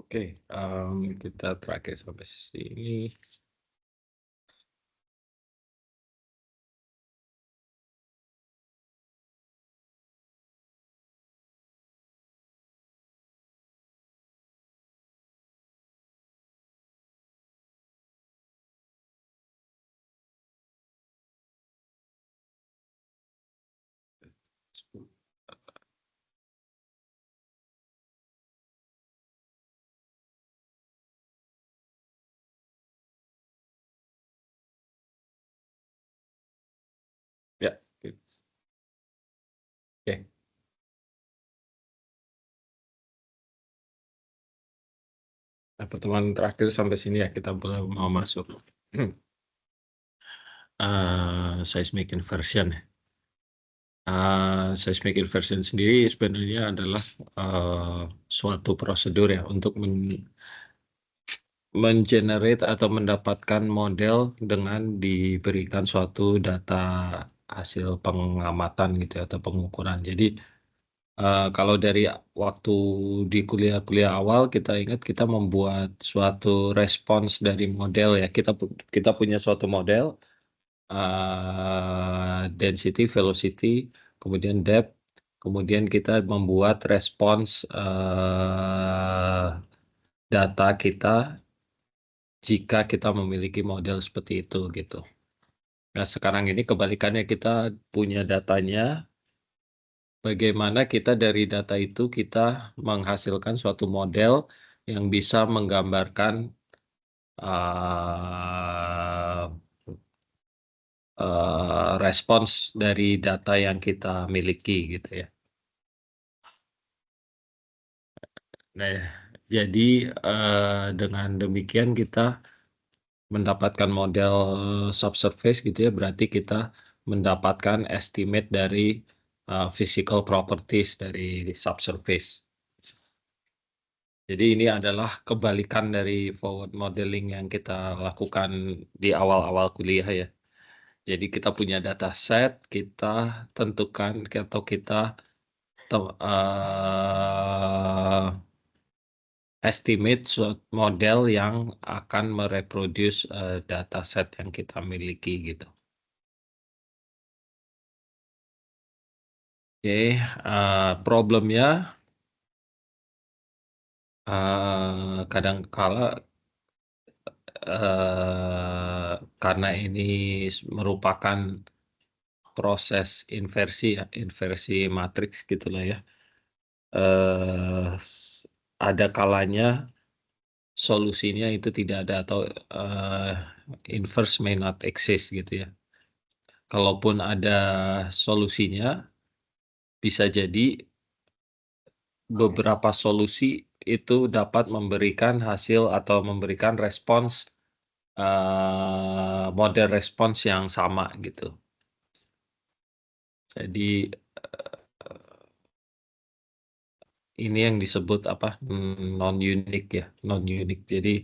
Oke, kita terakhir sampai sini. Ya, oke. Nah, pertemuan terakhir sampai sini ya, kita mau masuk seismic inversion ya. Seismic inversion sendiri sebenarnya adalah suatu prosedur ya untuk men-generate atau mendapatkan model dengan diberikan suatu data hasil pengamatan gitu ya, atau pengukuran. Jadi kalau dari waktu di kuliah-kuliah awal kita ingat kita membuat suatu respons dari model ya. Kita punya suatu model, density, velocity, kemudian depth, kemudian kita membuat respons, data kita jika kita memiliki model seperti itu, gitu. Nah, sekarang ini kebalikannya, kita punya datanya, bagaimana kita dari data itu kita menghasilkan suatu model yang bisa menggambarkan, eee respons dari data yang kita miliki gitu ya. Nah, jadi, dengan demikian kita mendapatkan model subsurface gitu ya, berarti kita mendapatkan estimate dari, physical properties dari subsurface. Jadi ini adalah kebalikan dari forward modeling yang kita lakukan di awal-awal kuliah ya. Jadi kita punya dataset, kita tentukan atau kita estimate model yang akan mereproduce, dataset yang kita miliki gitu. Oke, problemnya, kadang kala, karena ini merupakan proses inversi ya, inversi matriks gitulah ya, eee, ada kalanya solusinya itu tidak ada atau, inverse may not exist gitu ya. Kalaupun ada solusinya, bisa jadi beberapa solusi itu dapat memberikan hasil atau memberikan respons, model respons yang sama gitu. Jadi, ini yang disebut apa, non-unique ya, non-unique. Jadi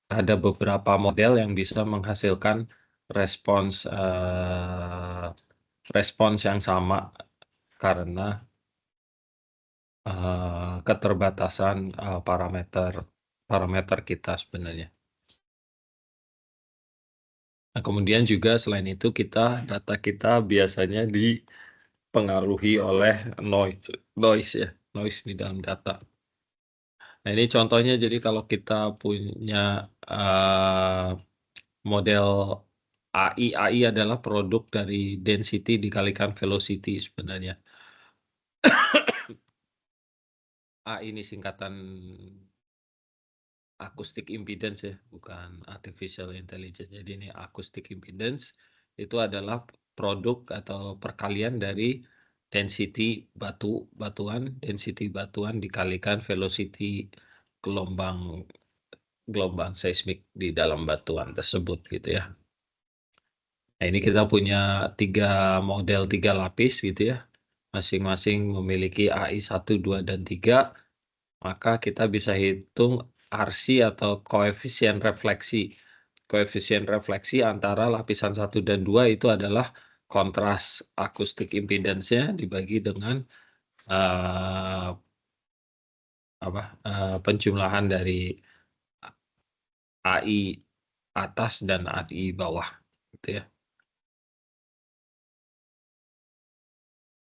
ada beberapa model yang bisa menghasilkan respons, respons yang sama karena, keterbatasan, parameter kita sebenarnya. Nah, kemudian juga selain itu data kita biasanya dipengaruhi oleh noise ya, noise di dalam data. Nah, ini contohnya, jadi kalau kita punya, model AI adalah produk dari density dikalikan velocity sebenarnya. AI ini singkatan acoustic impedance ya, bukan artificial intelligence. Jadi ini acoustic impedance itu adalah produk atau perkalian dari density batuan dikalikan velocity gelombang gelombang seismik di dalam batuan tersebut gitu ya. Nah, ini kita punya 3 model 3 lapis gitu ya, masing-masing memiliki AI 1, 2, dan 3, maka kita bisa hitung RC atau koefisien refleksi. Koefisien refleksi antara lapisan 1 dan 2 itu adalah kontras akustik impedance-nya dibagi dengan, eee, penjumlahan dari AI atas dan AI bawah, gitu ya.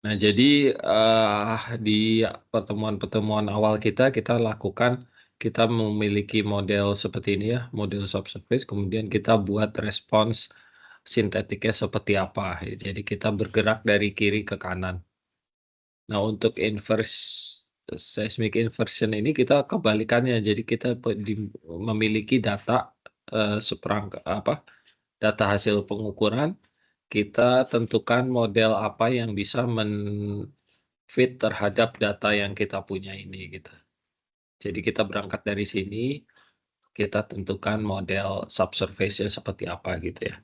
Nah, jadi, di pertemuan-pertemuan awal kita lakukan, kita memiliki model seperti ini ya, model subsurface, kemudian kita buat respons sintetiknya seperti apa. Jadi kita bergerak dari kiri ke kanan. Nah, untuk seismic inversion ini kita kebalikannya. Jadi kita memiliki data, data hasil pengukuran, kita tentukan model apa yang bisa fit terhadap data yang kita punya ini, gitu. Jadi kita berangkat dari sini, kita tentukan model subsurface-nya seperti apa, gitu ya.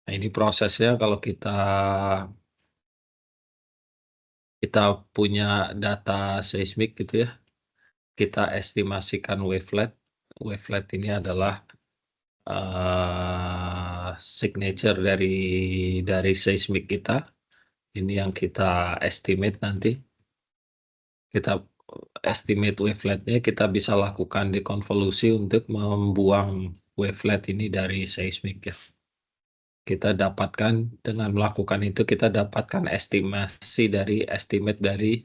Nah, ini prosesnya kalau kita punya data seismik gitu ya, kita estimasikan wavelet. Wavelet ini adalah, signature dari seismik kita. Ini yang kita estimate nanti. Kita estimate wavelet-nya, kita bisa lakukan dekonvolusi untuk membuang wavelet ini dari seismik ya. Kita dapatkan dengan melakukan itu, kita dapatkan estimate dari,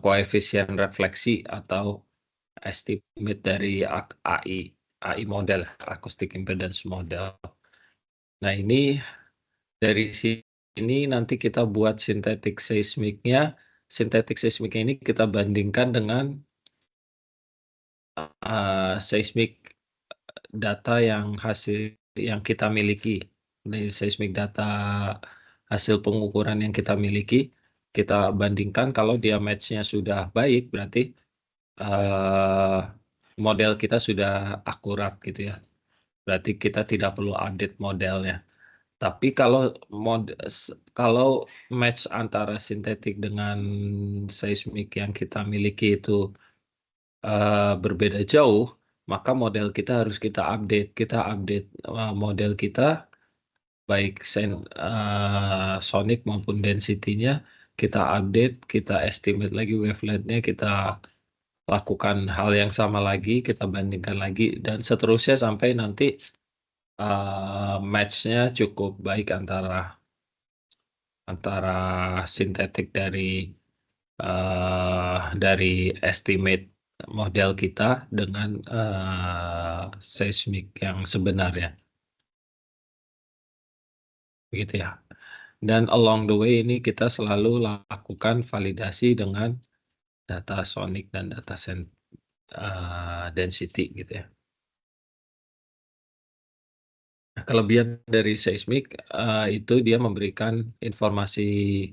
koefisien refleksi atau estimate dari AI model, acoustic impedance model. Nah, ini dari sini nanti kita buat sintetik seismiknya. Sintetik seismiknya ini kita bandingkan dengan, seismik data yang kita miliki. Dari seismik data hasil pengukuran yang kita miliki, kita bandingkan kalau dia match-nya sudah baik, berarti, model kita sudah akurat gitu ya. Berarti kita tidak perlu update modelnya. Tapi kalau match antara sintetik dengan seismik yang kita miliki itu, berbeda jauh, maka model kita harus kita update. Kita update, model kita baik sonic maupun density-nya, kita update, kita estimate lagi wavelet-nya, kita lakukan hal yang sama lagi, kita bandingkan lagi, dan seterusnya sampai nanti, match-nya cukup baik antara sintetik dari estimate model kita dengan, seismik yang sebenarnya. Begitu ya. Dan along the way ini kita selalu lakukan validasi dengan data sonic dan data density gitu ya. Nah, kelebihan dari seismik, itu dia memberikan informasi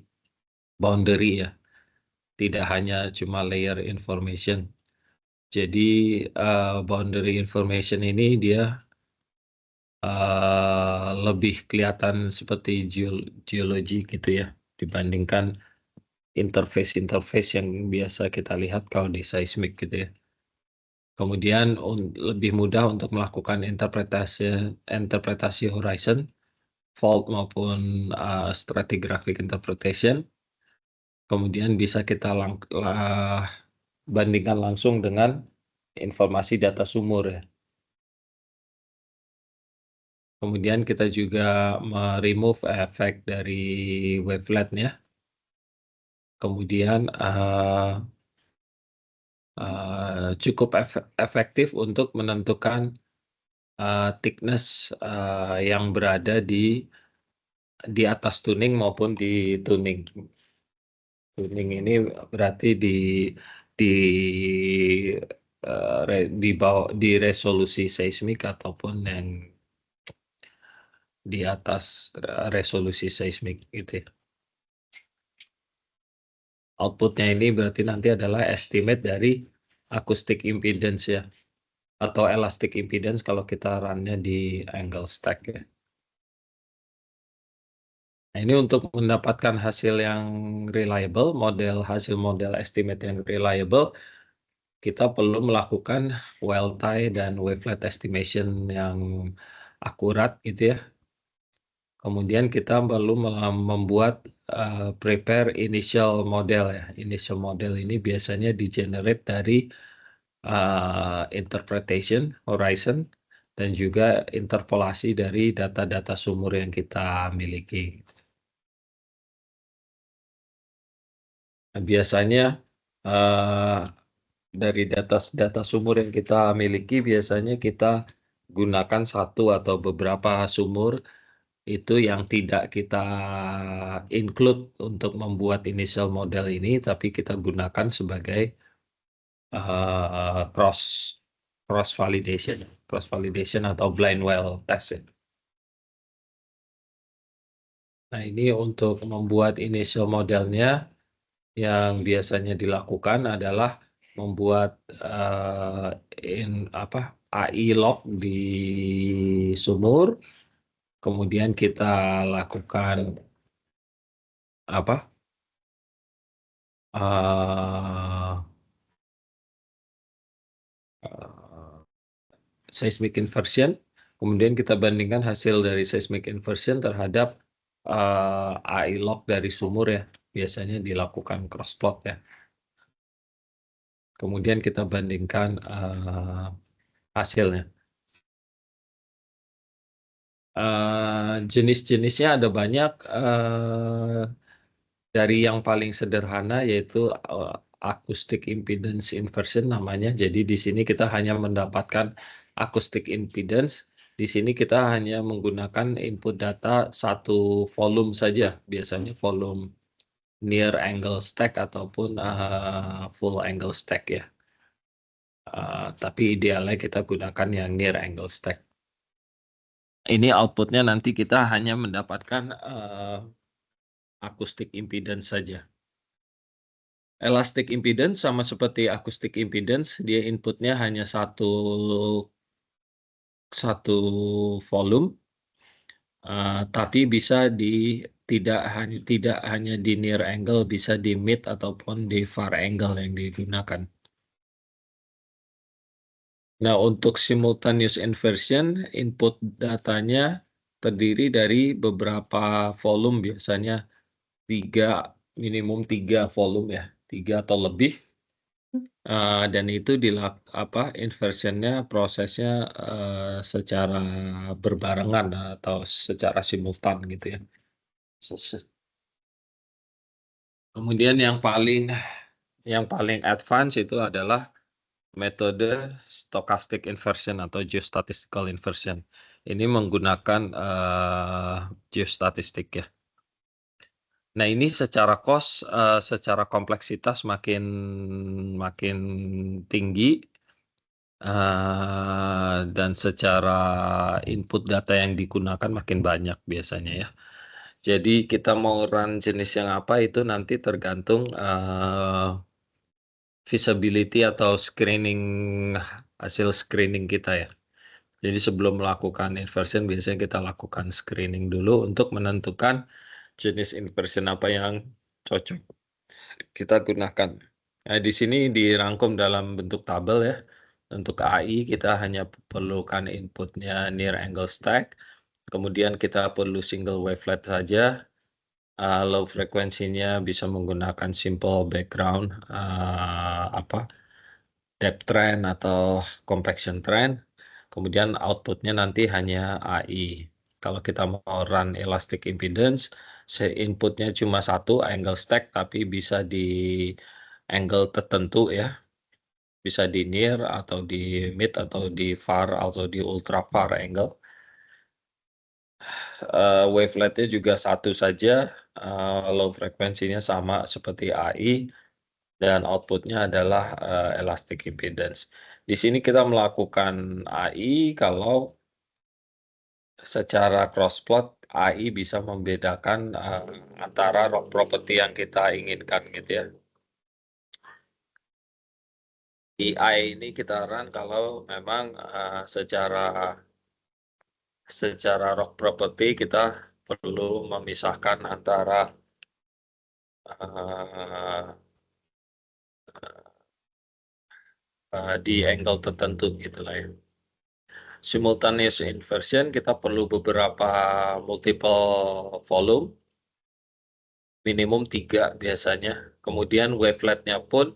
boundary ya, tidak hanya cuma layer information. Jadi, boundary information ini dia, lebih kelihatan seperti geologi gitu ya, dibandingkan interface yang biasa kita lihat kalau di seismik gitu ya. Kemudian lebih mudah untuk melakukan interpretasi horizon, fault maupun, stratigraphic interpretation. Kemudian bisa kita bandingkan langsung dengan informasi data sumur ya. Kemudian kita juga remove efek dari wavelet-nya. Kemudian, cukup efektif untuk menentukan, thickness, yang berada di atas tuning maupun di tuning. Tuning ini berarti di, di resolusi seismik ataupun yang di atas resolusi seismik gitu ya. Outputnya ini berarti nanti adalah estimate dari acoustic impedance ya, atau elastic impedance kalau kita runnya di angle stack ya. Nah, ini untuk mendapatkan hasil yang reliable, hasil model estimate yang reliable, kita perlu melakukan well tie dan wavelet estimation yang akurat gitu ya. Kemudian kita perlu membuat prepare initial model ya. Initial model ini biasanya di-generate dari interpretation horizon dan juga interpolasi dari data-data sumur yang kita miliki. Nah, biasanya dari data sumur yang kita miliki, biasanya kita gunakan satu atau beberapa sumur itu yang tidak kita include untuk membuat initial model ini, tapi kita gunakan sebagai cross validation atau blind well test ya. Nah, ini untuk membuat initial modelnya yang biasanya dilakukan adalah membuat AI log di sumur, kemudian kita lakukan seismic inversion, kemudian kita bandingkan hasil dari seismic inversion terhadap AI log dari sumur ya, biasanya dilakukan cross plot ya. Kemudian kita bandingkan hasilnya. Jenis-jenisnya ada banyak, dari yang paling sederhana yaitu acoustic impedance inversion namanya. Jadi di sini kita hanya mendapatkan acoustic impedance. Di sini kita hanya menggunakan input data satu volume saja, biasanya volume near angle stack ataupun full angle stack ya. Tapi idealnya kita gunakan yang near angle stack. Ini outputnya nanti kita hanya mendapatkan acoustic impedance saja. Elastic impedance sama seperti acoustic impedance, dia inputnya hanya satu volume, tapi bisa tidak hanya di near angle, bisa di mid ataupun di far angle yang digunakan. Nah, untuk simultaneous inversion, input datanya terdiri dari beberapa volume, biasanya minimum 3 volume ya, 3 atau lebih. Dan itu inversionnya prosesnya secara berbarengan atau secara simultan gitu ya. Kemudian yang paling advance itu adalah metode stochastic inversion atau geostatistical inversion. Ini menggunakan geostatistik ya. Nah, ini secara secara kompleksitas makin tinggi, dan secara input data yang digunakan makin banyak biasanya ya. Jadi kita mau run jenis yang apa itu nanti tergantung feasibility atau hasil screening kita ya. Jadi sebelum melakukan inversion biasanya kita lakukan screening dulu untuk menentukan jenis inversion apa yang cocok kita gunakan. Nah, di sini dirangkum dalam bentuk tabel ya. Untuk AI kita hanya perlukan inputnya near angle stack, kemudian kita perlu single wavelet saja. Low frekuensinya bisa menggunakan simple background, depth trend atau compaction trend. Kemudian outputnya nanti hanya AI. Kalau kita mau run elastic impedance, inputnya cuma satu angle stack, tapi bisa di angle tertentu ya. Bisa di near atau di mid atau di far atau di ultra far angle. Waveletnya juga satu saja, low frekuensinya sama seperti AI, dan outputnya adalah elastic impedance. Di sini kita melakukan AI kalau secara crossplot AI bisa membedakan, antara rock property yang kita inginkan gitu ya. Di AI ini kita run kalau memang, secara rock property kita perlu memisahkan antara, eee di angle tertentu gitulah ya. Simultaneous inversion kita perlu beberapa multiple volume, minimum 3 biasanya. Kemudian wavelet-nya pun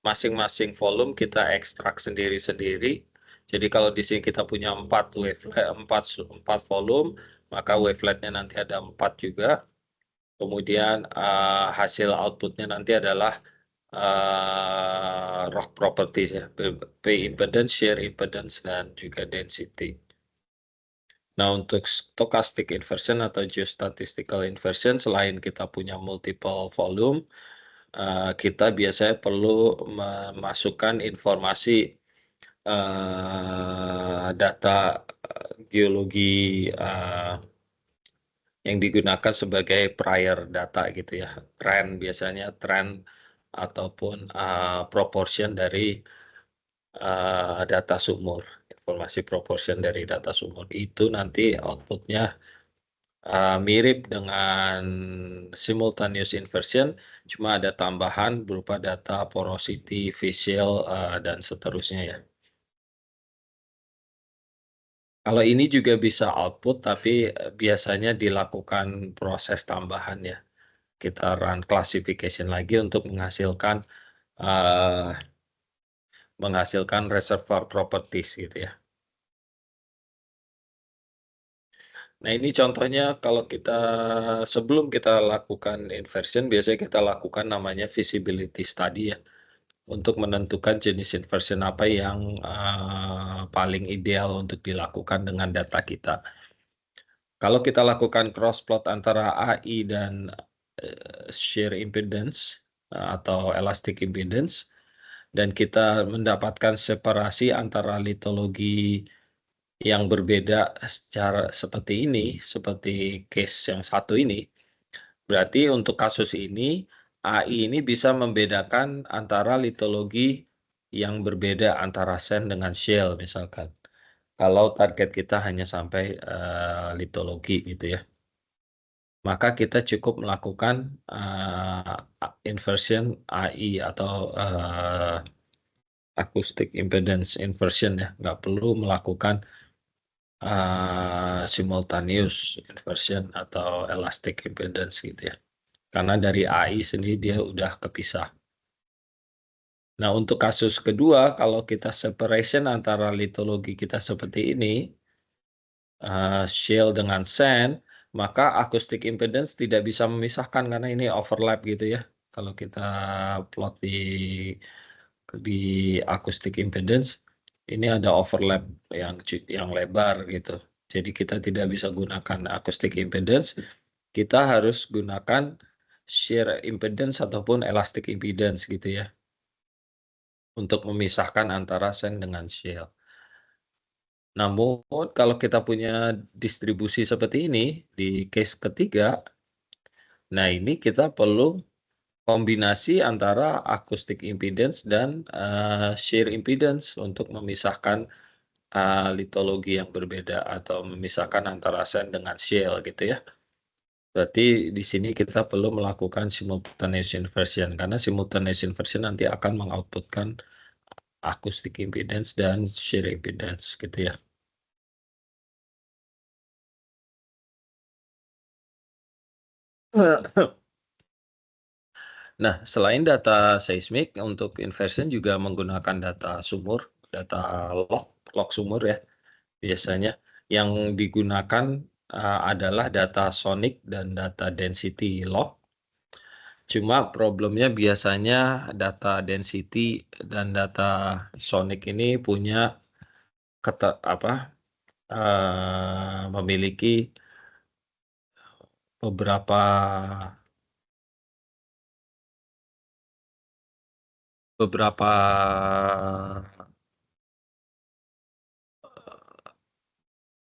masing-masing volume kita ekstrak sendiri-sendiri. Jadi kalau di sini kita punya 4 wavelet, 4 volume, maka wavelet-nya nanti ada 4 juga. Kemudian, hasil output-nya nanti adalah, rock properties ya, P impedance, shear impedance, dan juga density. Nah, untuk stochastic inversion atau geostatistical inversion, selain kita punya multiple volume, kita biasanya perlu memasukkan informasi, data, geologi, yang digunakan sebagai prior data gitu ya, biasanya trend ataupun, proportion dari, data sumur, informasi proportion dari data sumur. Itu nanti output-nya, mirip dengan simultaneous inversion, cuma ada tambahan berupa data porosity, facial, dan seterusnya ya. Kalau ini juga bisa output, tapi, biasanya dilakukan proses tambahan ya. Kita run classification lagi untuk eee, menghasilkan reservoir properties gitu ya. Nah, ini contohnya kalau kita sebelum kita lakukan inversion, biasanya kita lakukan namanya feasibility study ya, untuk menentukan jenis inversion apa yang, paling ideal untuk dilakukan dengan data kita. Kalau kita lakukan cross plot antara AI dan, shear impedance, atau elastic impedance, dan kita mendapatkan separasi antara litologi yang berbeda secara seperti ini, seperti case yang satu ini, berarti untuk kasus ini, AI ini bisa membedakan antara litologi yang berbeda antara sand dengan shale misalkan. Kalau target kita hanya sampai, litologi gitu ya. Maka kita cukup melakukan, inversion AI atau, acoustic impedance inversion ya, nggak perlu melakukan, simultaneous inversion atau elastic impedance gitu ya. Karena dari AI sendiri dia udah kepisah. Nah, untuk kasus kedua, kalau kita separation antara litologi kita seperti ini, shale dengan sand, maka acoustic impedance tidak bisa memisahkan karena ini overlap gitu ya. Kalau kita plot di acoustic impedance, ini ada overlap yang lebar gitu. Jadi kita tidak bisa gunakan acoustic impedance, kita harus gunakan shear impedance ataupun elastic impedance gitu ya, untuk memisahkan antara sand dengan shale. Namun kalau kita punya distribusi seperti ini, di case ketiga, nah ini kita perlu kombinasi antara acoustic impedance dan, shear impedance untuk memisahkan, litologi yang berbeda atau memisahkan antara sand dengan shale gitu ya. Berarti di sini kita perlu melakukan simultaneous inversion, karena simultaneous inversion nanti akan mengoutputkan acoustic impedance dan shear impedance gitu ya. Nah, selain data seismik, untuk inversion juga menggunakan data sumur, data log sumur ya, biasanya. Yang digunakan, adalah data sonic dan data density log. Cuma problemnya biasanya data density dan data sonic ini punya apa, memiliki beberapa beberapa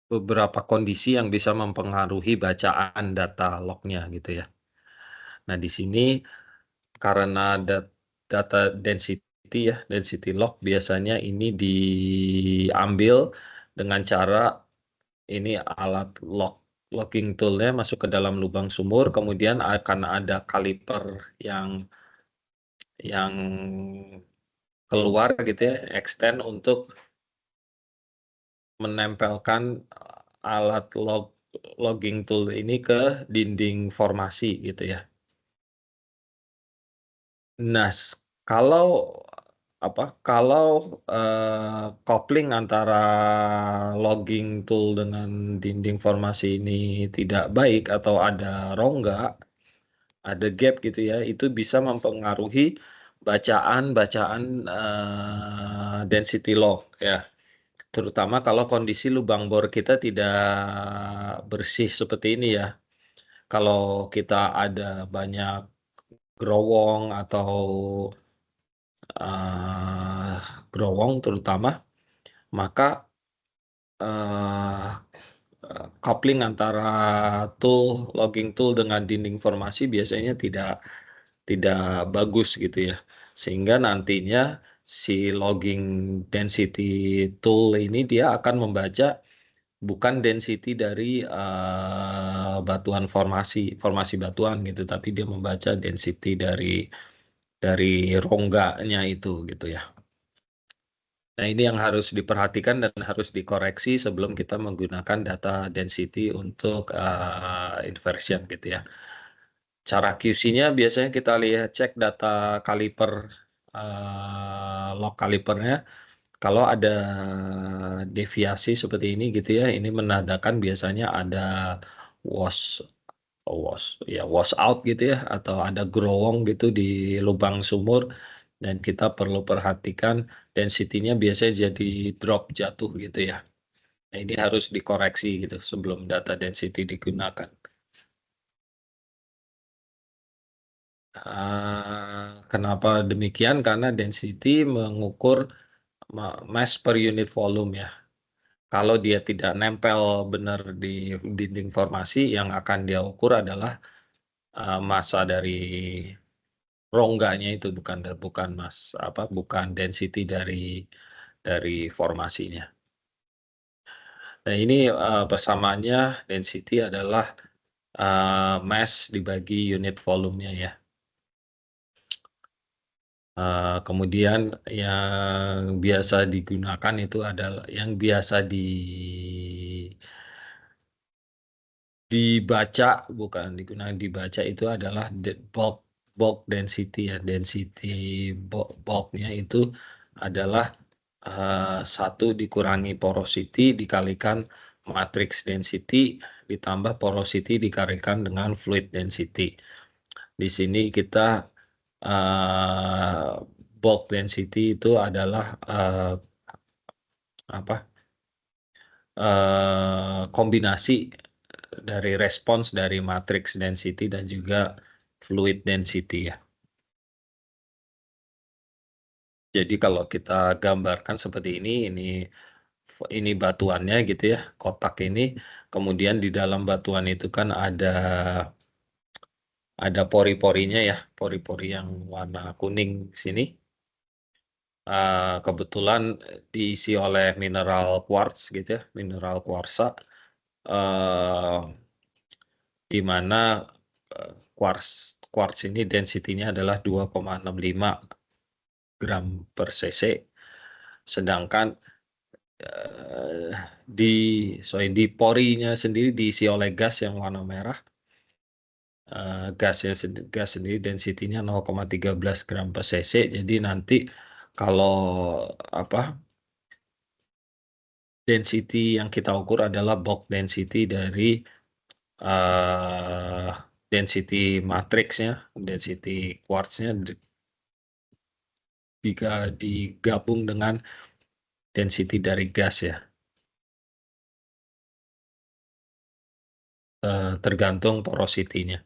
beberapa kondisi yang bisa mempengaruhi bacaan data lognya gitu ya. Nah, di sini karena data density ya, density log biasanya ini diambil dengan cara ini alat logging tool-nya masuk ke dalam lubang sumur, kemudian akan ada kaliper yang keluar gitu ya, extend untuk menempelkan alat logging tool ini ke dinding formasi gitu ya. Nah, kalau kopling antara logging tool dengan dinding formasi ini tidak baik atau ada rongga, ada gap gitu ya, itu bisa mempengaruhi bacaan density log ya. Terutama kalau kondisi lubang bor kita tidak bersih seperti ini ya. Kalau kita ada banyak growong atau eee, growong terutama, maka, eee coupling antara logging tool dengan dinding formasi biasanya tidak bagus gitu ya. Sehingga nantinya si logging density tool ini dia akan membaca bukan density dari, batuan formasi batuan gitu, tapi dia membaca density dari rongganya itu gitu ya. Nah, ini yang harus diperhatikan dan harus dikoreksi sebelum kita menggunakan data density untuk, inversion gitu ya. Cara QC-nya biasanya kita cek data kaliper, log kalipernya, kalau ada deviasi seperti ini gitu ya, ini menandakan biasanya ada wash wash out gitu ya, atau ada growong gitu di lubang sumur dan kita perlu perhatikan density-nya biasanya jadi drop jatuh gitu ya. Nah, ini harus dikoreksi gitu sebelum data density digunakan. Kenapa demikian? Karena density mengukur mass per unit volume ya. Kalau dia tidak nempel benar di dinding formasi, yang akan dia ukur adalah massa dari rongganya itu, bukan density dari formasinya. Nah, ini persamaannya density adalah mass dibagi unit volumenya ya. Kemudian yang biasa digunakan itu adalah yang biasa dibaca, bukan digunakan, dibaca itu adalah bulk density ya. Density bulknya itu adalah 1 dikurangi porosity dikalikan matrix density ditambah porosity dikalikan dengan fluid density. Di sini kita bulk density itu adalah kombinasi dari respons dari matrix density dan juga fluid density ya. Jadi kalau kita gambarkan seperti ini batuannya gitu ya, kotak ini, kemudian di dalam batuan itu kan ada pori-porinya ya, pori-pori yang warna kuning sini. Kebetulan diisi oleh mineral quartz gitu ya, mineral kuarsa, di mana quartz ini density-nya adalah 2,65 gram per cc, sedangkan di porinya sendiri diisi oleh gas yang warna merah. Gas sendiri density-nya 0,13 gram per cc. Jadi nanti kalau density yang kita ukur adalah bulk density dari density matrixnya, density quartz-nya jika digabung dengan density dari gas ya. Tergantung porosity-nya.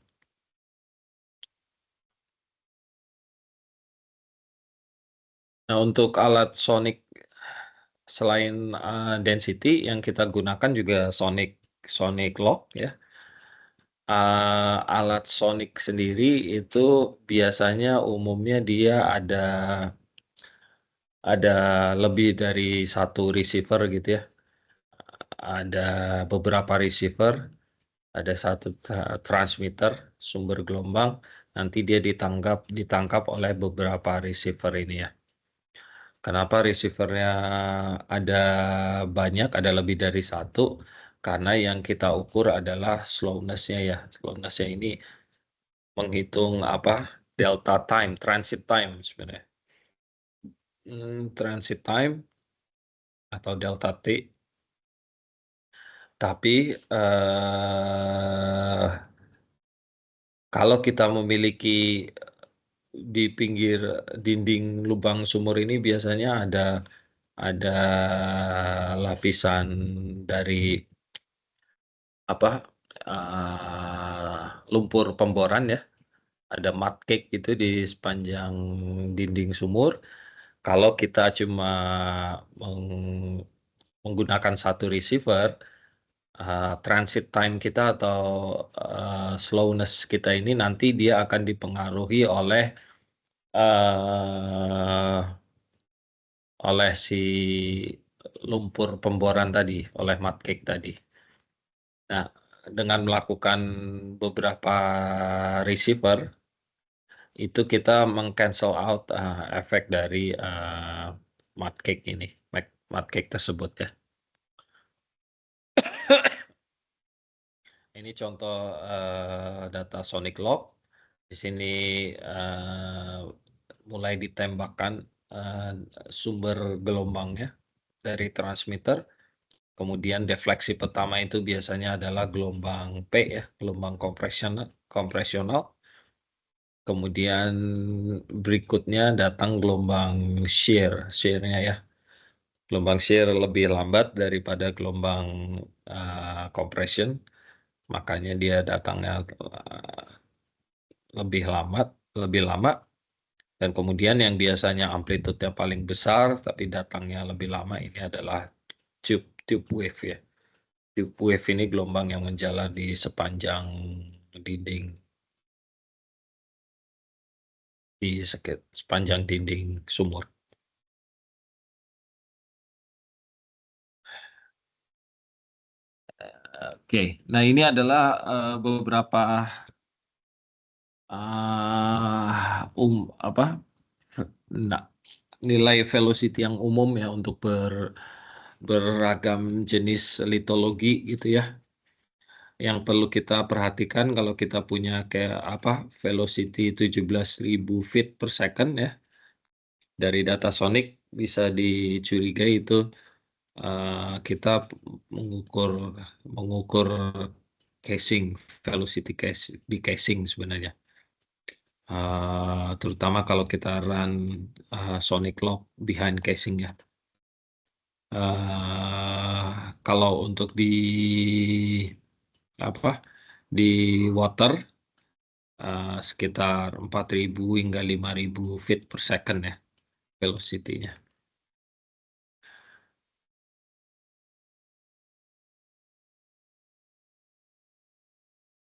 Nah, untuk alat selain, density yang kita gunakan juga sonic lock ya. Alat sonic sendiri itu biasanya umumnya dia ada lebih dari satu receiver gitu ya. Ada beberapa receiver, ada satu transmitter, sumber gelombang, nanti dia ditangkap oleh beberapa receiver ini ya. Kenapa receiver-nya ada banyak, ada lebih dari satu? Karena yang kita ukur adalah slowness-nya ya. Slowness-nya ini menghitung apa? Delta time, transit time sebenarnya. Transit time atau delta T. Tapi kalau kita memiliki di pinggir dinding lubang sumur ini biasanya ada lapisan dari apa, lumpur pemboran ya, ada mud cake gitu di sepanjang dinding sumur. Kalau kita cuma menggunakan satu receiver, transit time kita atau, slowness kita ini nanti dia akan dipengaruhi oleh si lumpur pemboran tadi, oleh mud cake tadi. Nah, dengan melakukan beberapa receiver, itu kita meng-cancel out, efek dari, mud cake ini, mud cake tersebut ya. Ini contoh, data sonic log. Di sini, mulai ditembakkan, sumber gelombangnya dari transmitter. Kemudian defleksi pertama itu biasanya adalah gelombang P ya, gelombang kompresional. Kemudian berikutnya datang gelombang shear-nya ya. Gelombang shear lebih lambat daripada gelombang, compression, makanya dia datangnya, lebih lama. Dan kemudian yang biasanya amplitude-nya paling besar tapi datangnya lebih lama ini adalah tube wave ya. Tube wave ini gelombang yang menjalar di sepanjang dinding, sepanjang dinding sumur. Oke, nah ini adalah, beberapa, apa, nah, nilai velocity yang umum ya untuk beragam jenis litologi gitu ya. Yang perlu kita perhatikan kalau kita punya kayak apa, velocity 17.000 feet per second ya, dari data sonic bisa dicurigai itu, kita mengukur casing, velocity di casing sebenarnya. Terutama kalau kita run, sonic lock behind casing ya. Kalau untuk apa, di water, sekitar 4.000 hingga 5.000 feet per second ya, velocity-nya.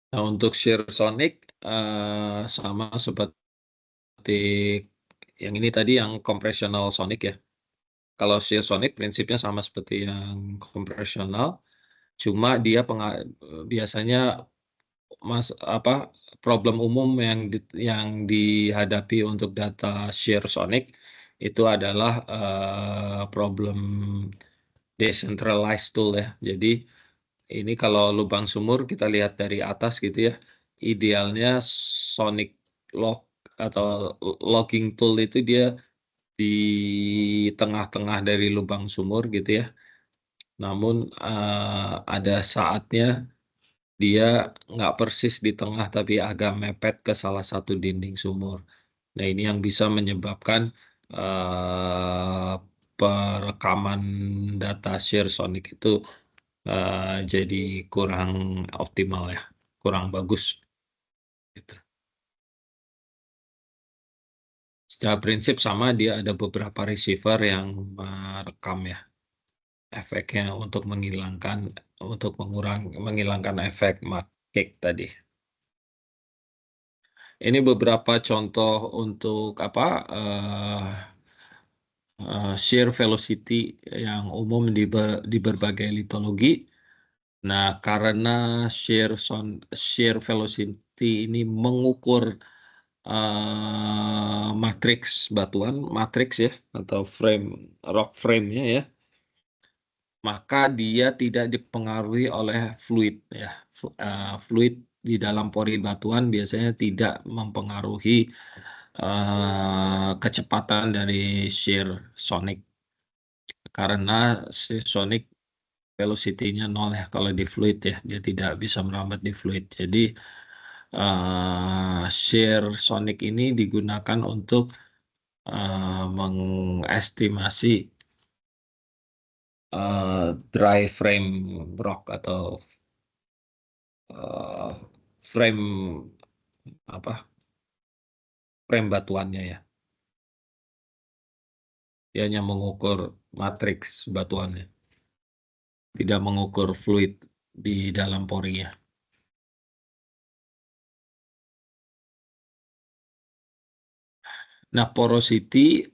Nah, untuk shear sonic, sama seperti yang ini tadi yang compressional sonic ya. Kalau shear sonic prinsipnya sama seperti yang compressional, cuma dia biasanya problem umum yang dihadapi untuk data shear sonic itu adalah, problem decentralized tool ya. Jadi ini kalau lubang sumur kita lihat dari atas gitu ya, idealnya sonic lock atau logging tool itu dia di tengah-tengah dari lubang sumur gitu ya. Namun, ada saatnya dia nggak persis di tengah tapi agak mepet ke salah satu dinding sumur. Nah, ini yang bisa menyebabkan, eee, perekaman data shear sonic itu, jadi kurang optimal ya, kurang bagus, gitu. Secara prinsip sama, dia ada beberapa receiver yang merekam ya. efeknya untuk menghilangkan efek mud cake tadi. Ini beberapa contoh untuk shear velocity yang umum di berbagai litologi. Nah, karena shear velocity ini mengukur matriks batuan, matriks ya, atau rock frame-nya ya, maka dia tidak dipengaruhi oleh fluid ya. Fluid di dalam pori batuan biasanya tidak mempengaruhi kecepatan dari shear sonic, karena shear sonic velocity-nya 0 ya kalau di fluid ya, dia tidak bisa merambat di fluid. Jadi shear sonic ini digunakan untuk mengestimasi dry frame rock atau uh, frame frame batuannya ya. Dia hanya mengukur matriks batuannya, tidak mengukur fluid di dalam porinya. Nah, porosity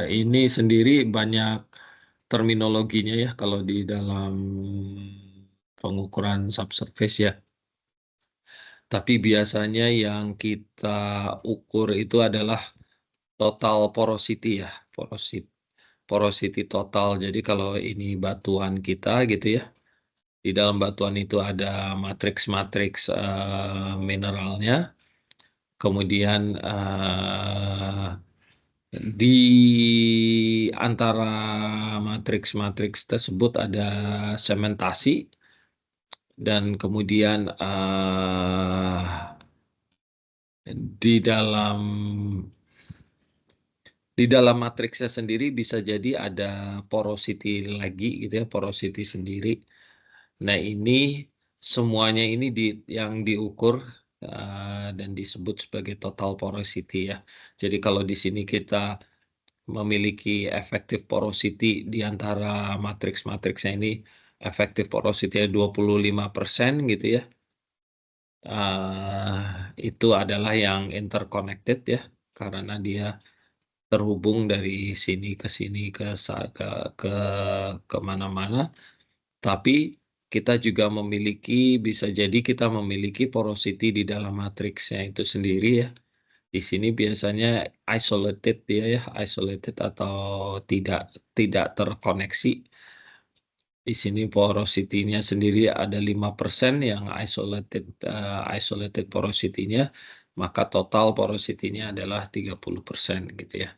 ini sendiri banyak terminologinya ya kalau di dalam pengukuran subsurface ya. Tapi biasanya yang kita ukur itu adalah total porosity ya, porosity total. Jadi kalau ini batuan kita gitu ya, di dalam batuan itu ada matriks-matriks mineralnya, kemudian di antara matriks-matriks tersebut ada sementasi, dan kemudian di dalam matriksnya sendiri bisa jadi ada porosity lagi gitu ya, porosity sendiri. Nah, ini semuanya ini yang diukur dan disebut sebagai total porosity ya. Jadi kalau di sini kita memiliki effective porosity di antara matriks-matriksnya ini, effective porosity 25% gitu ya. Itu adalah yang interconnected ya, karena dia terhubung dari sini ke sini ke kemana-mana. Tapi kita juga bisa jadi kita memiliki porosity di dalam matriksnya itu sendiri ya. Di sini biasanya isolated dia ya, isolated atau tidak terkoneksi. Di sini porosity-nya sendiri ada 5% yang isolated porosity-nya, maka total porosity-nya adalah 30% gitu ya.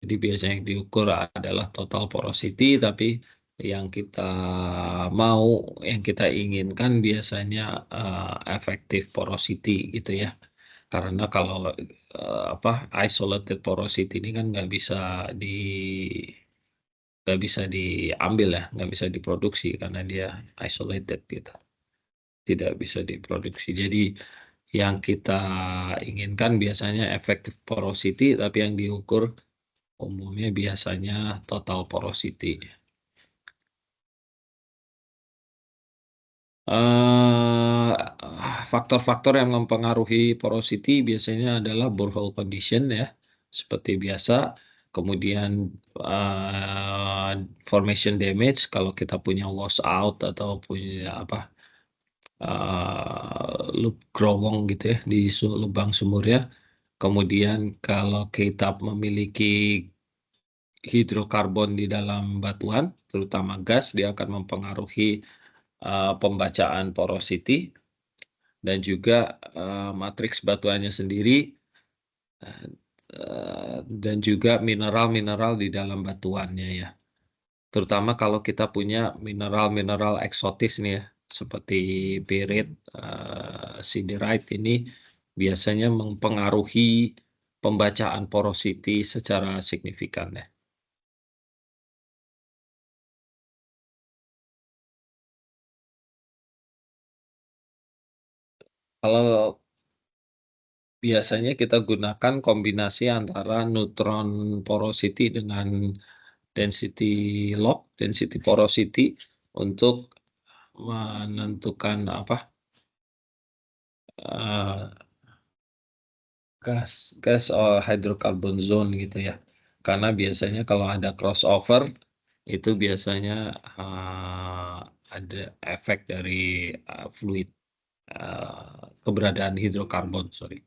Jadi biasanya yang diukur adalah total porosity, tapi yang kita inginkan biasanya effective porosity gitu ya. Karena kalau isolated porosity ini kan di nggak bisa diambil ya, nggak bisa diproduksi karena dia isolated gitu, tidak bisa diproduksi. Jadi yang kita inginkan biasanya effective porosity, tapi yang diukur umumnya biasanya total porosity. Faktor-faktor yang mempengaruhi porosity biasanya adalah borehole condition ya, seperti biasa. Kemudian formation damage kalau kita punya washout atau punya growong gitu ya di lubang sumurnya. Kemudian kalau kita memiliki hidrokarbon di dalam batuan, terutama gas, dia akan mempengaruhi pembacaan porosity, dan juga matriks batuannya sendiri, dan juga mineral-mineral di dalam batuannya ya. Terutama kalau kita punya mineral-mineral eksotis nih ya, seperti berit, siderite ini biasanya mempengaruhi pembacaan porosity secara signifikan ya. Kalau biasanya kita gunakan kombinasi antara neutron porosity dengan density log, density porosity untuk menentukan apa, gas or hydrocarbon zone gitu ya. Karena biasanya kalau ada crossover itu biasanya, ada efek dari, fluid, keberadaan hidrokarbon, sorry,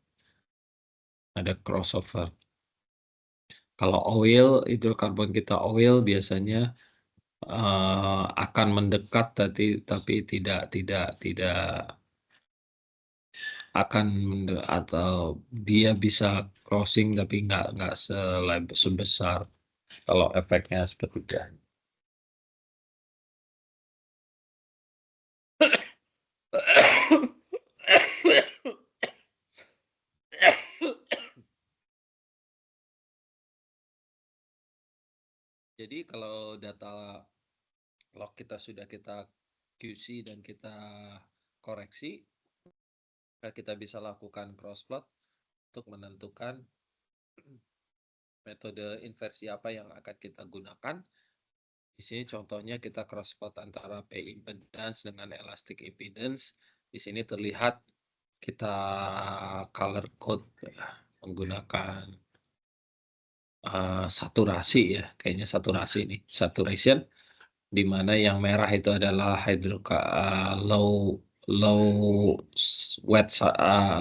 ada crossover. Kalau oil, hidrokarbon kita oil biasanya, akan mendekat tapi tidak akan atau dia bisa crossing tapi nggak sebesar kalau efeknya seperti itu. Jadi kalau data log kita sudah kita QC dan kita koreksi, kita bisa lakukan crossplot untuk menentukan metode inversi apa yang akan kita gunakan. Di sini contohnya kita crossplot antara P impedance dengan elastic impedance. Di sini terlihat kita color code ya, menggunakan saturasi ya, kayaknya saturasi ini, saturation, di mana yang merah itu adalah low low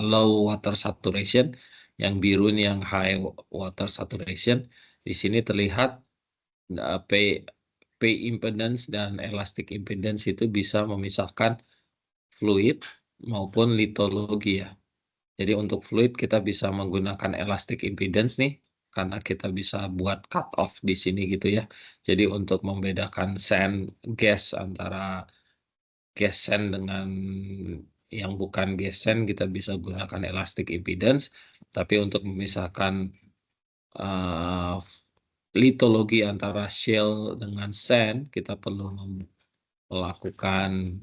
low water saturation, yang biru ini yang high water saturation. Di sini terlihat P impedance dan elastic impedance itu bisa memisahkan fluid maupun litologi ya. Jadi untuk fluid kita bisa menggunakan elastic impedance nih, karena kita bisa buat cut off di sini gitu ya. Jadi untuk membedakan gas antara gas sand dengan yang bukan gas sand kita bisa gunakan elastic impedance. Tapi untuk memisahkan litologi antara shale dengan sand kita perlu melakukan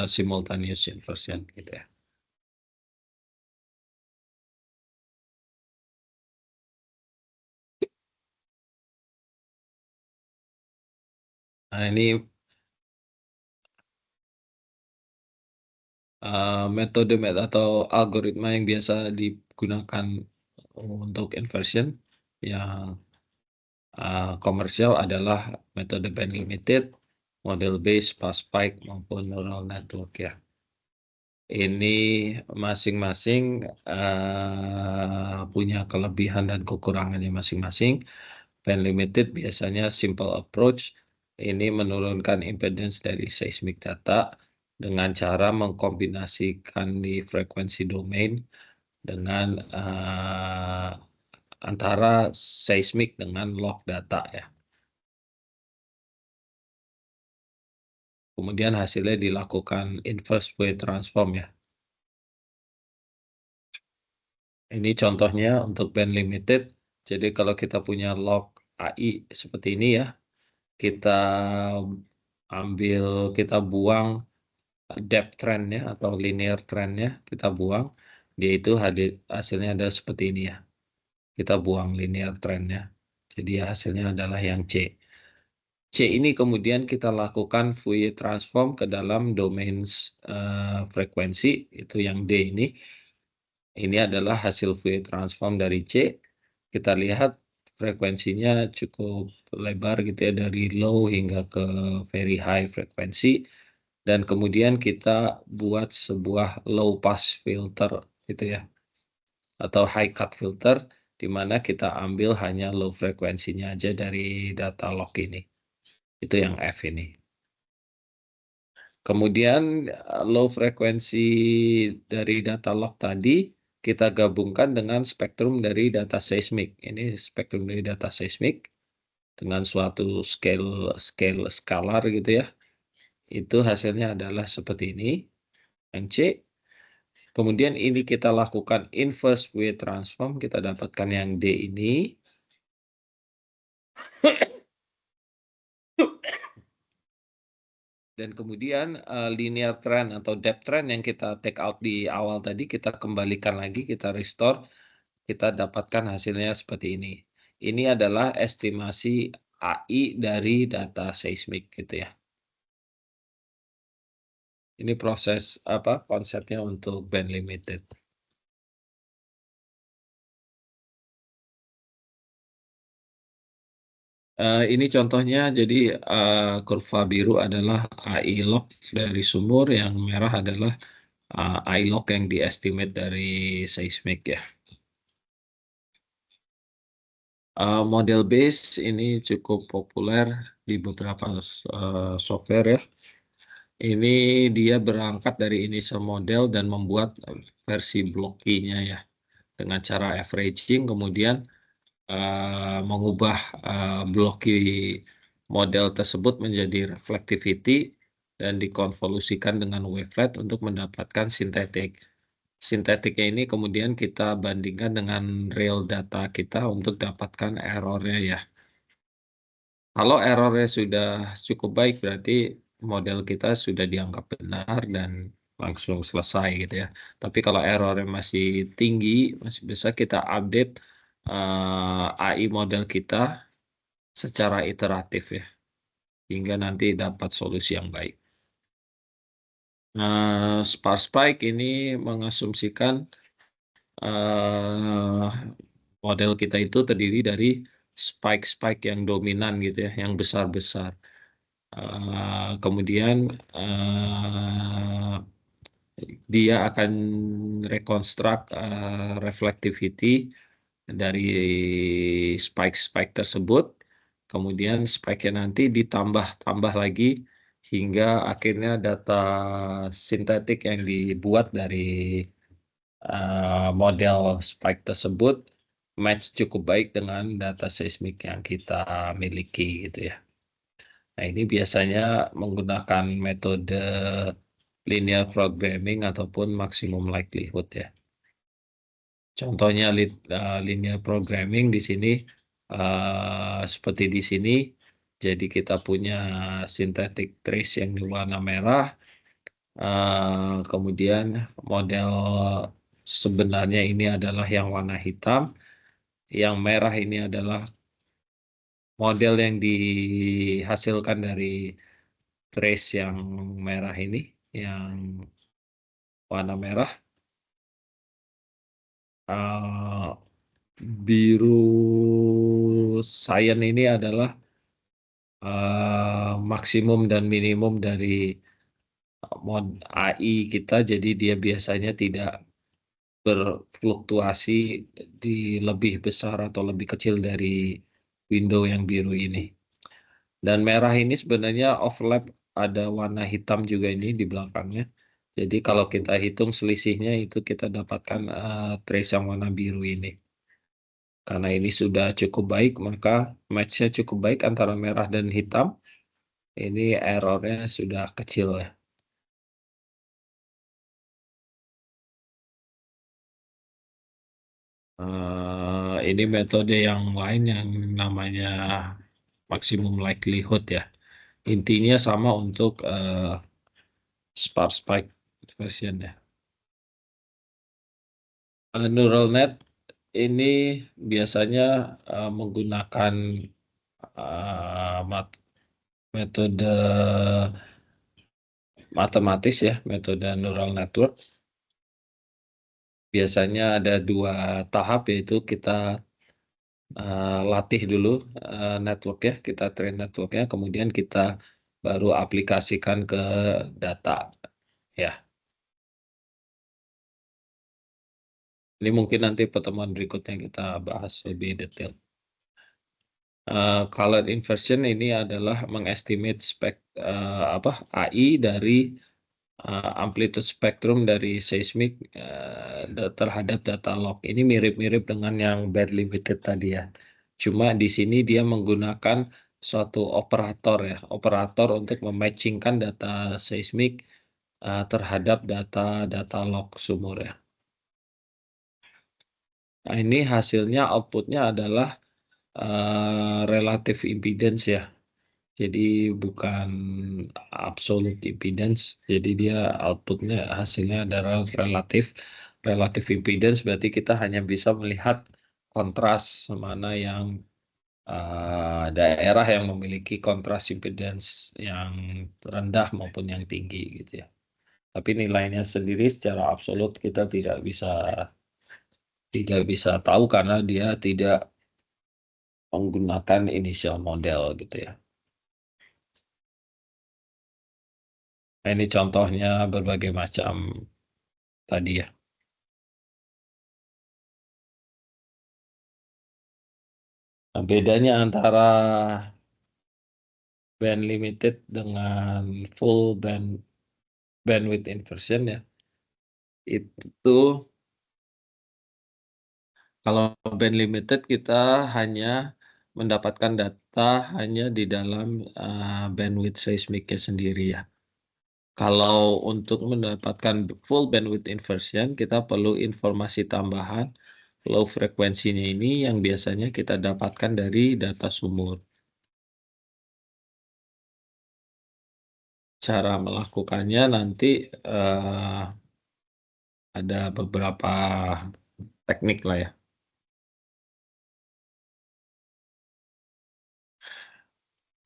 simultaneous inversion gitu ya. Nah ini metode atau algoritma yang biasa digunakan untuk inversion yang komersial adalah metode band limited, model based, sparse spike maupun neural network ya. Ini masing-masing punya kelebihan dan kekurangannya masing-masing. Band limited biasanya simple approach. Ini menurunkan impedance dari seismic data dengan cara mengkombinasikan di frekuensi domain dengan antara seismic dengan log data ya. Kemudian hasilnya dilakukan inverse Fourier transform ya. Ini contohnya untuk band limited. Jadi kalau kita punya log AI seperti ini ya, kita buang depth trend-nya atau linear trend-nya, kita buang. Dia itu hasilnya ada seperti ini ya. Kita buang linear trend-nya. Jadi hasilnya adalah yang C. C ini kemudian kita lakukan Fourier transform ke dalam domain frekuensi, itu yang D ini. Ini adalah hasil Fourier transform dari C. Kita lihat frekuensinya cukup lebar gitu ya, dari low hingga ke very high frekuensi. Dan kemudian kita buat sebuah low pass filter gitu ya, atau high cut filter, di mana kita ambil hanya low frekuensinya aja dari data log ini. Itu yang F ini. Kemudian low frekuensi dari data log tadi kita gabungkan dengan spektrum dari data seismik. Ini spektrum dari data seismik dengan suatu skalar gitu ya. Itu hasilnya adalah seperti ini, yang C. Kemudian ini kita lakukan inverse Fourier transform, kita dapatkan yang D ini. Dan kemudian linear trend atau depth trend yang kita take out di awal tadi, kita kembalikan lagi, kita restore, kita dapatkan hasilnya seperti ini. Ini adalah estimasi AI dari data seismik gitu ya. Ini proses apa, konsepnya untuk band limited. Ini contohnya jadi, kurva biru adalah AI log dari sumur, yang merah adalah, AI log yang di-estimate dari seismik ya. Model base ini cukup populer di beberapa software ya. Ini dia berangkat dari initial model dan membuat versi blocky-nya ya, dengan cara averaging, kemudian mengubah blocky model tersebut menjadi reflectivity dan dikonvolusikan dengan wavelet untuk mendapatkan sintetik. Sintetiknya ini kemudian kita bandingkan dengan real data kita untuk dapatkan errornya ya. Kalau errornya sudah cukup baik, berarti model kita sudah dianggap benar dan langsung selesai gitu ya. Tapi kalau errornya masih tinggi, masih bisa kita update AI model kita secara iteratif ya, hingga nanti dapat solusi yang baik. Nah, sparse spike ini mengasumsikan model kita itu terdiri dari spike-spike yang dominan gitu ya, yang besar-besar. Kemudian, dia akan rekonstruk reflectivity dari spike-spike tersebut, kemudian spike-nya nanti ditambah-tambah lagi hingga akhirnya data sintetik yang dibuat dari model spike tersebut match cukup baik dengan data seismik yang kita miliki gitu ya. Nah, ini biasanya menggunakan metode linear programming ataupun maximum likelihood ya. Contohnya linear programming di sini seperti di sini. Jadi kita punya synthetic trace yang di warna merah. Kemudian model sebenarnya ini adalah yang warna hitam. Yang merah ini adalah model yang dihasilkan dari trace yang merah ini, yang warna merah. Biru cyan ini adalah maksimum dan minimum dari mod AI kita, jadi dia biasanya tidak berfluktuasi di lebih besar atau lebih kecil dari window yang biru ini. Dan merah ini sebenarnya overlap, ada warna hitam juga ini di belakangnya. Jadi kalau kita hitung selisihnya itu kita dapatkan trace yang warna biru ini. Karena ini sudah cukup baik, maka match-nya cukup baik antara merah dan hitam. Ini errornya sudah kecil ya. Ini metode yang lain yang namanya maximum likelihood ya. Intinya sama untuk sparse spike version ya. Neural net ini biasanya menggunakan metode matematis ya, metode neural network. Biasanya ada 2 tahap, yaitu kita latih dulu network ya, kita train networknya, kemudian kita baru aplikasikan ke data ya. Ini mungkin nanti pertemuan berikutnya kita bahas lebih detail. Color inversion ini adalah mengestimate AI dari amplitude spektrum dari seismik terhadap data log. Ini mirip-mirip dengan yang band limited tadi ya. Cuma di sini dia menggunakan suatu operator ya, operator untuk mematchingkan data seismik terhadap data log sumur ya. Nah, ini hasilnya, outputnya adalah relative impedance ya. Jadi bukan absolute impedance. Jadi dia outputnya, hasilnya adalah relative impedance. Berarti kita hanya bisa melihat kontras mana yang daerah yang memiliki kontras impedance yang rendah maupun yang tinggi gitu ya. Tapi nilainya sendiri secara absolut kita tidak bisa tahu karena dia tidak menggunakan initial model gitu ya. Nah, ini contohnya berbagai macam tadi ya. Nah, bedanya antara band limited dengan full bandwidth inversion ya. Itu kalau band limited kita hanya mendapatkan data hanya di dalam bandwidth seismiknya sendiri ya. Kalau untuk mendapatkan full bandwidth inversion, kita perlu informasi tambahan low frekuensinya ini yang biasanya kita dapatkan dari data sumur. Cara melakukannya nanti ada beberapa teknik lah ya.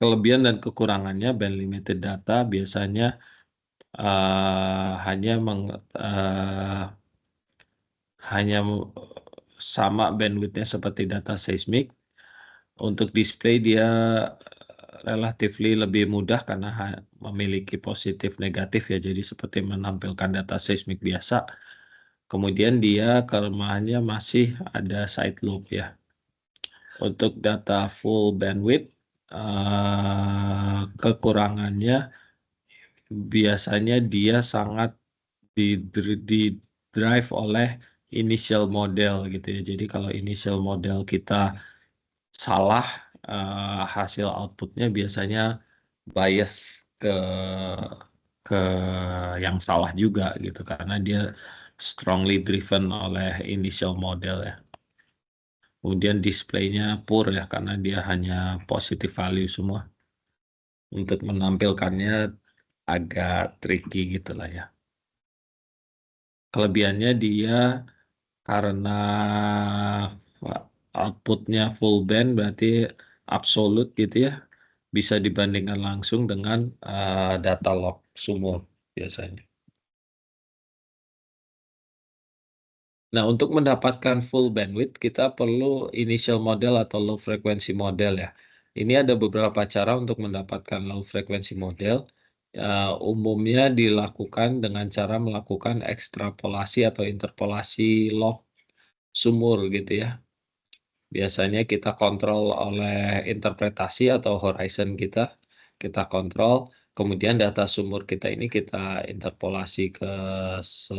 Kelebihan dan kekurangannya band limited data biasanya hanya hanya sama bandwidthnya seperti data seismik. Untuk display dia relatively lebih mudah karena memiliki positif negatif ya, jadi seperti menampilkan data seismik biasa. Kemudian dia kelemahannya masih ada side loop ya. Untuk data full bandwidth, kekurangannya biasanya dia sangat di drive oleh initial model gitu ya. Jadi kalau initial model kita salah, hasil outputnya biasanya bias ke ke yang salah juga gitu karena dia strongly driven oleh initial model ya. Kemudian displaynya poor ya karena dia hanya positive value semua. Untuk menampilkannya agak tricky gitu lah ya. Kelebihannya dia karena outputnya full band berarti absolut gitu ya. Bisa dibandingkan langsung dengan data log sumur biasanya. Nah, untuk mendapatkan full bandwidth, kita perlu initial model atau low frequency model ya. Ini ada beberapa cara untuk mendapatkan low frequency model. Umumnya dilakukan dengan cara melakukan ekstrapolasi atau interpolasi log sumur gitu ya. Biasanya kita kontrol oleh interpretasi atau horizon kita kontrol. Kemudian data sumur kita ini kita interpolasi ke se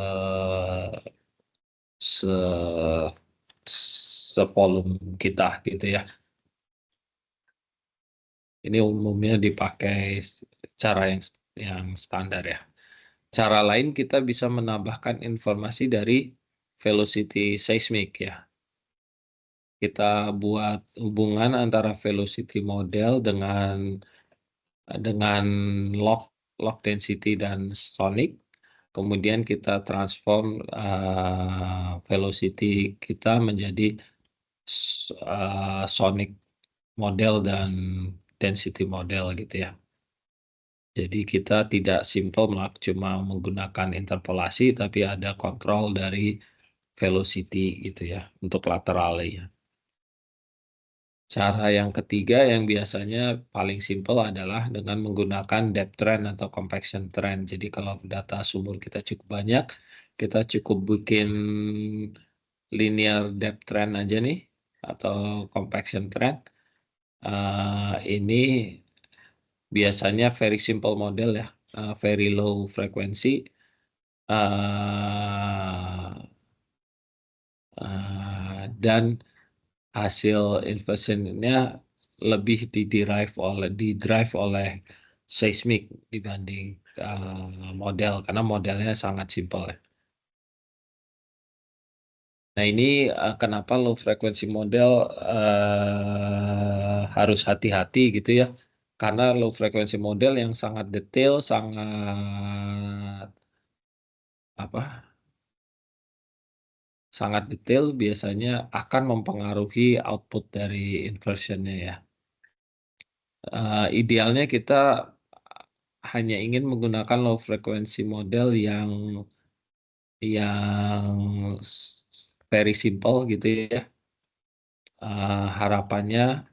sevolume kita gitu ya. Ini umumnya dipakai cara yang standar ya. Cara lain kita bisa menambahkan informasi dari velocity seismic ya. Kita buat hubungan antara velocity model dengan log density dan sonic. Kemudian kita transform velocity kita menjadi sonic model dan density model gitu ya. Jadi kita tidak simple cuma menggunakan interpolasi, tapi ada kontrol dari velocity gitu ya untuk lateralnya. Cara yang ketiga yang biasanya paling simple adalah dengan menggunakan depth trend atau compaction trend. Jadi kalau data sumur kita cukup banyak, kita cukup bikin linear depth trend aja nih atau compaction trend. Ini biasanya very simple model ya, very low frequency. Dan hasil inversionnya lebih di-drive oleh seismik dibanding model karena modelnya sangat simpel ya. Nah ini kenapa low frequency model harus hati-hati gitu ya. Karena low frequency model yang sangat detail, sangat apa sangat detail biasanya akan mempengaruhi output dari inversionnya ya. Idealnya kita hanya ingin menggunakan low frequency model yang very simple gitu ya. Harapannya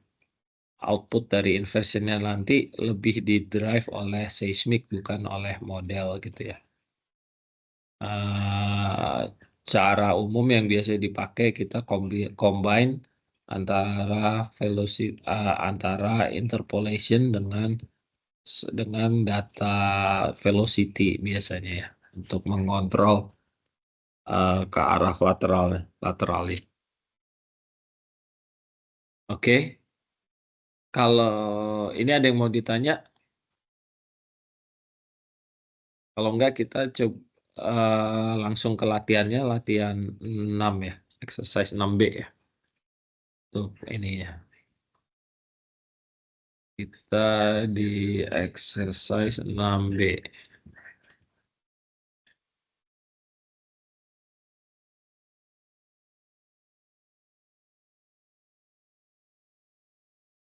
output dari inversionnya nanti lebih di-drive oleh seismik bukan oleh model gitu ya. Cara umum yang biasa dipakai kita combine antara interpolation dengan data velocity biasanya ya untuk mengontrol ke arah lateralnya. Oke, kalau ini ada yang mau ditanya, kalau enggak kita coba langsung ke latihannya, latihan 6 ya, exercise 6B ya. Tuh ini ya. Kita di exercise 6B.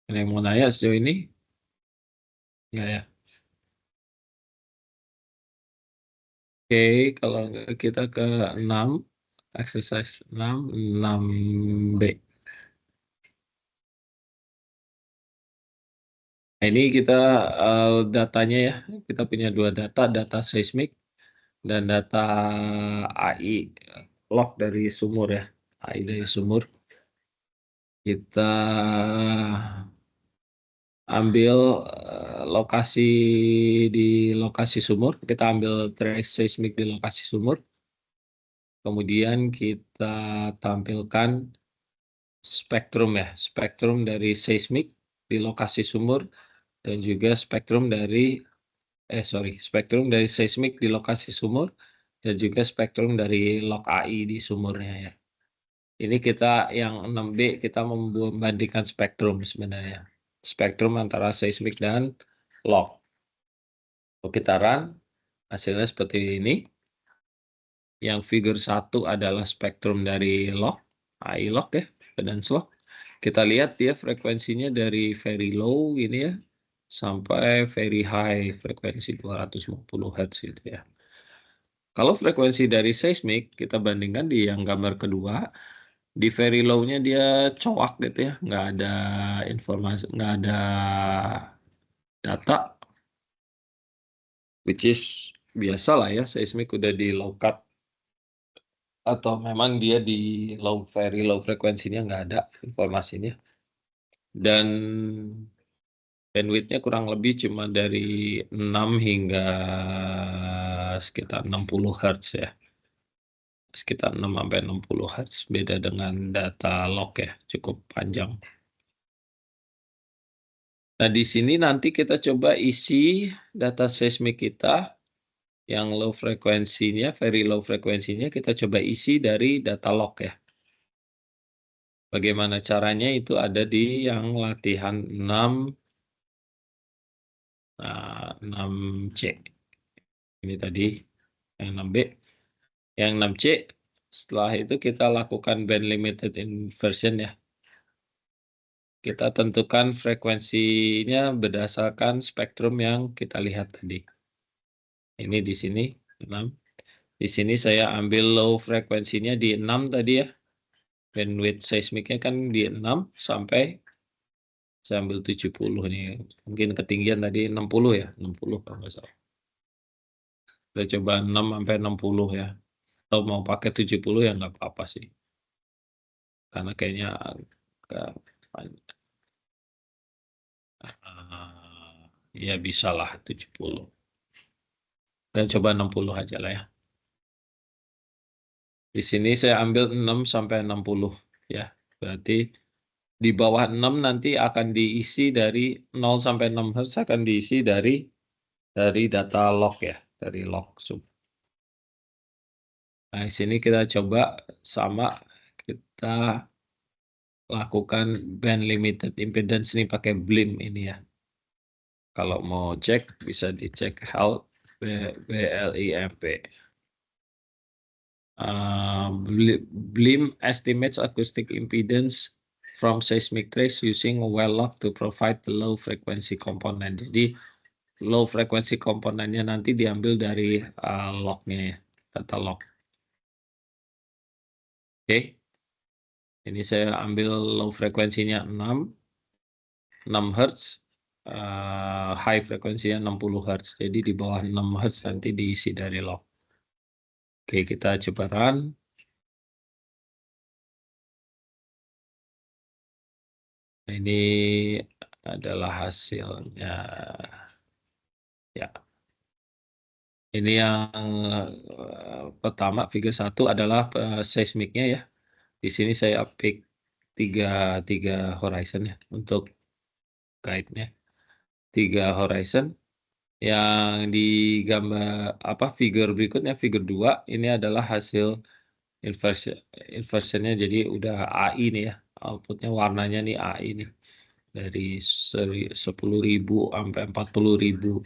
Ada yang mau nanya sejauh ini? Enggak ya. Oke, kalau enggak kita ke 6, exercise 6B. Nah, ini kita datanya ya, kita punya dua data seismik dan data AI, log dari sumur ya, AI dari sumur. Kita ambil di lokasi sumur, kita ambil trace seismik di lokasi sumur. Kemudian kita tampilkan spektrum ya, spektrum dari seismik di lokasi sumur dan juga spektrum dari seismik di lokasi sumur dan juga spektrum dari log AI di sumurnya ya. Ini kita yang 6B kita membandingkan spektrum sebenarnya. Spektrum antara seismik dan log. Kalau kita run, hasilnya seperti ini. Yang figure 1 adalah spektrum dari log, AI log ya, impedance log. Kita lihat dia frekuensinya dari very low ini ya, sampai very high frekuensi 250 Hz gitu ya. Kalau frekuensi dari seismik, kita bandingkan di yang gambar kedua, di very low-nya dia coak gitu ya, nggak ada informasi, nggak ada data, which is biasa lah ya, seismik udah di low cut atau memang dia di very low frekuensinya nggak ada informasinya. Dan bandwidth-nya kurang lebih cuma dari 6 hingga sekitar 60 Hz ya. Sekitar 6 sampai 60 Hz, beda dengan data log ya, cukup panjang. Nah, di sini nanti kita coba isi data seismik kita yang low frekuensinya, very low frekuensinya kita coba isi dari data log ya. Bagaimana caranya itu ada di yang latihan 6C. Ini tadi yang 6B. Yang 6C, setelah itu kita lakukan band limited inversion ya. Kita tentukan frekuensinya berdasarkan spektrum yang kita lihat tadi. Ini di sini 6. Di sini saya ambil low frekuensinya di 6 tadi ya. Bandwidth seismiknya kan di 6 sampai saya ambil 70 nih. Mungkin ketinggian tadi 60 ya, 60 kalau nggak salah. Kita coba 6 sampai 60 ya. Atau mau pakai 70 ya nggak apa-apa sih. Karena kayaknya agak ya bisa lah 70. Dan coba 60 aja lah ya. Di sini saya ambil 6 sampai 60 ya. Berarti di bawah 6 nanti akan diisi dari 0 sampai 6 Hz akan diisi dari data log ya, dari log sub. Nah, di sini kita coba sama kita lakukan band limited impedance ini pakai BLIM ini ya. Kalau mau cek bisa dicek HALT BLIMP. BLIM estimates acoustic impedance from seismic trace using a well log to provide the low frequency component. Jadi low frequency komponennya nanti diambil dari lognya ya, data log. Oke. Ini saya ambil low frekuensinya 6 Hz, high frekuensinya 60 Hz. Jadi di bawah 6 Hz nanti diisi dari log. Oke, kita coba run. Ini adalah hasilnya. Ya. Ini yang pertama, figure 1 adalah seismiknya ya. Di sini saya pick tiga horizon ya untuk guide-nya. 3 horizon. Yang di gambar figure berikutnya, figure 2, ini adalah hasil inversionnya. Jadi udah AI nih ya. Outputnya warnanya nih AI nih. Dari 10.000 sampai 40.000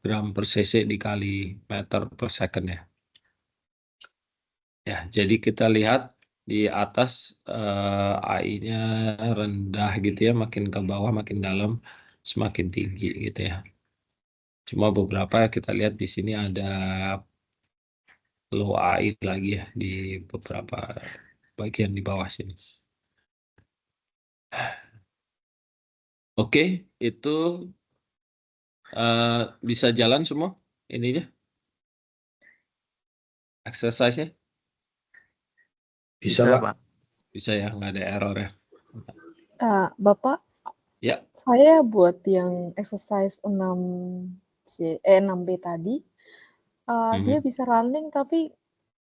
gram per cc dikali meter per second ya. Ya, jadi kita lihat di atas AI-nya rendah gitu ya, makin ke bawah makin dalam semakin tinggi gitu ya. Cuma beberapa kita lihat di sini ada low AI lagi ya di beberapa bagian di bawah sini. Oke, itu bisa jalan semua ininya, exercise-nya? Bisa, Pak. Bisa ya, nggak ada error ya. Bapak, Ya. saya buat yang exercise 6B tadi, dia bisa running tapi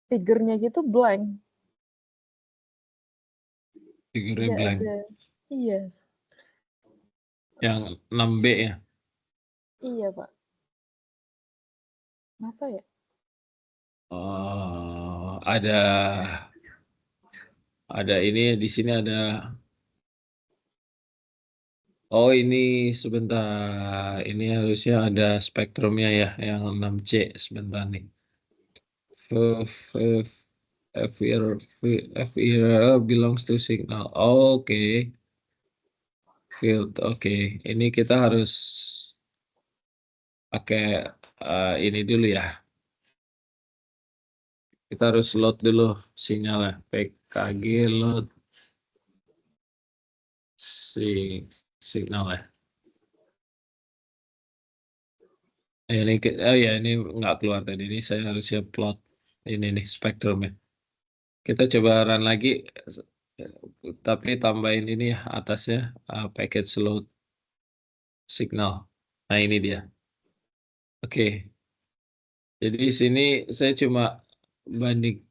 figure-nya gitu blank. Figure-nya Nggak blank. ada. Iya. Yang 6B ya? Iya, Pak. Kenapa ya? Ada ini di sini ada. Oh, ini sebentar. Ini harusnya ada spektrumnya ya, yang 6C sebentar nih. FER belongs to signal. Oke. Field. Oke. Ini kita harus pakai ini dulu ya. Kita harus load dulu sinyalnya. PKG load signal ya. Ini nggak keluar tadi. Ini saya harusnya plot ini nih spektrumnya. Kita coba run lagi, tapi tambahin ini ya atasnya package load signal. Nah, ini dia. Oke. Jadi di sini saya cuma banding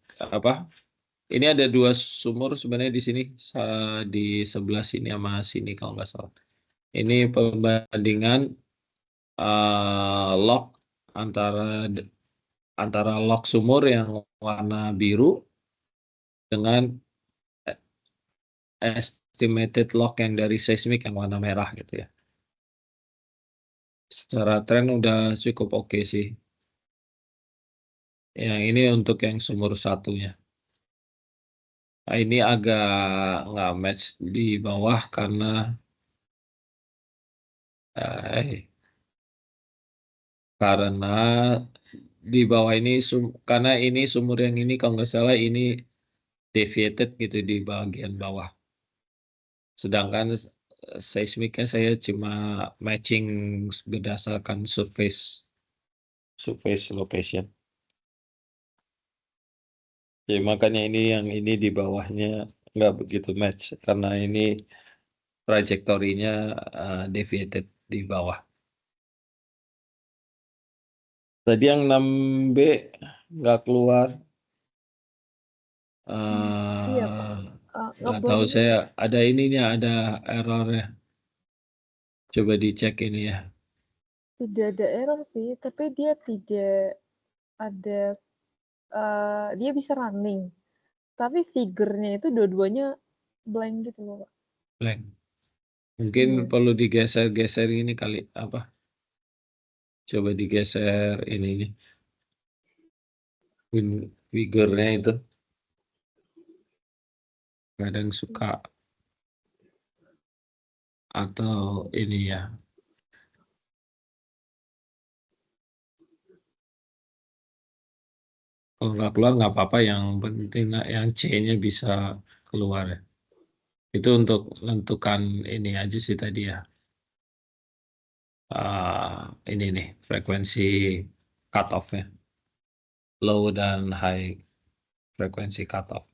ini ada 2 sumur sebenarnya di sini, di sebelah sini sama sini kalau nggak salah. Ini perbandingan log antara log sumur yang warna biru dengan estimated log yang dari seismik yang warna merah gitu ya. Secara tren udah cukup oke sih. Yang ini untuk yang sumur satunya. Nah, ini agak nggak match di bawah karena di bawah ini karena ini sumur yang ini kalau nggak salah ini deviated gitu di bagian bawah. Sedangkan seismiknya saya cuma matching berdasarkan surface location. Ya, makanya ini yang ini di bawahnya nggak begitu match karena ini trajektorinya deviated di bawah. Tadi yang 6B nggak keluar. Iya, Pak. Nggak tahu saya ada ininya, ada errornya. Coba dicek ini ya. Tidak ada error sih, tapi dia tidak ada, dia bisa running. Tapi figure-nya itu dua-duanya blank gitu loh, Pak. Blank. Mungkin perlu digeser-geser ini kali Coba digeser ini figurnya itu. Kadang suka atau ini ya. Kalau nggak keluar nggak apa-apa, yang penting yang C-nya bisa keluar ya. Itu untuk menentukan ini aja sih tadi ya. Ini nih frekuensi cut off-nya. Low dan high frekuensi cut off.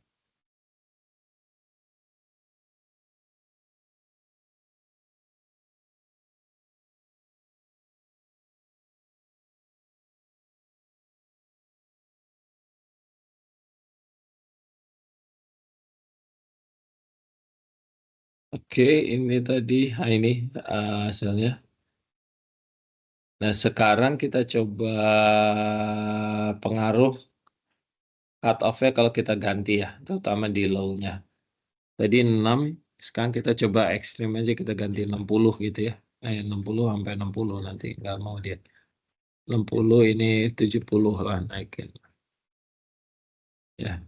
Oke, ini tadi ini hasilnya. Nah, sekarang kita coba pengaruh cut off-nya kalau kita ganti ya, terutama di low-nya. Tadi 6, sekarang kita coba ekstrim aja, kita ganti 60 gitu ya. 60 sampai 60 nanti nggak mau dia. 60 ini 70 lah naikin. Ya,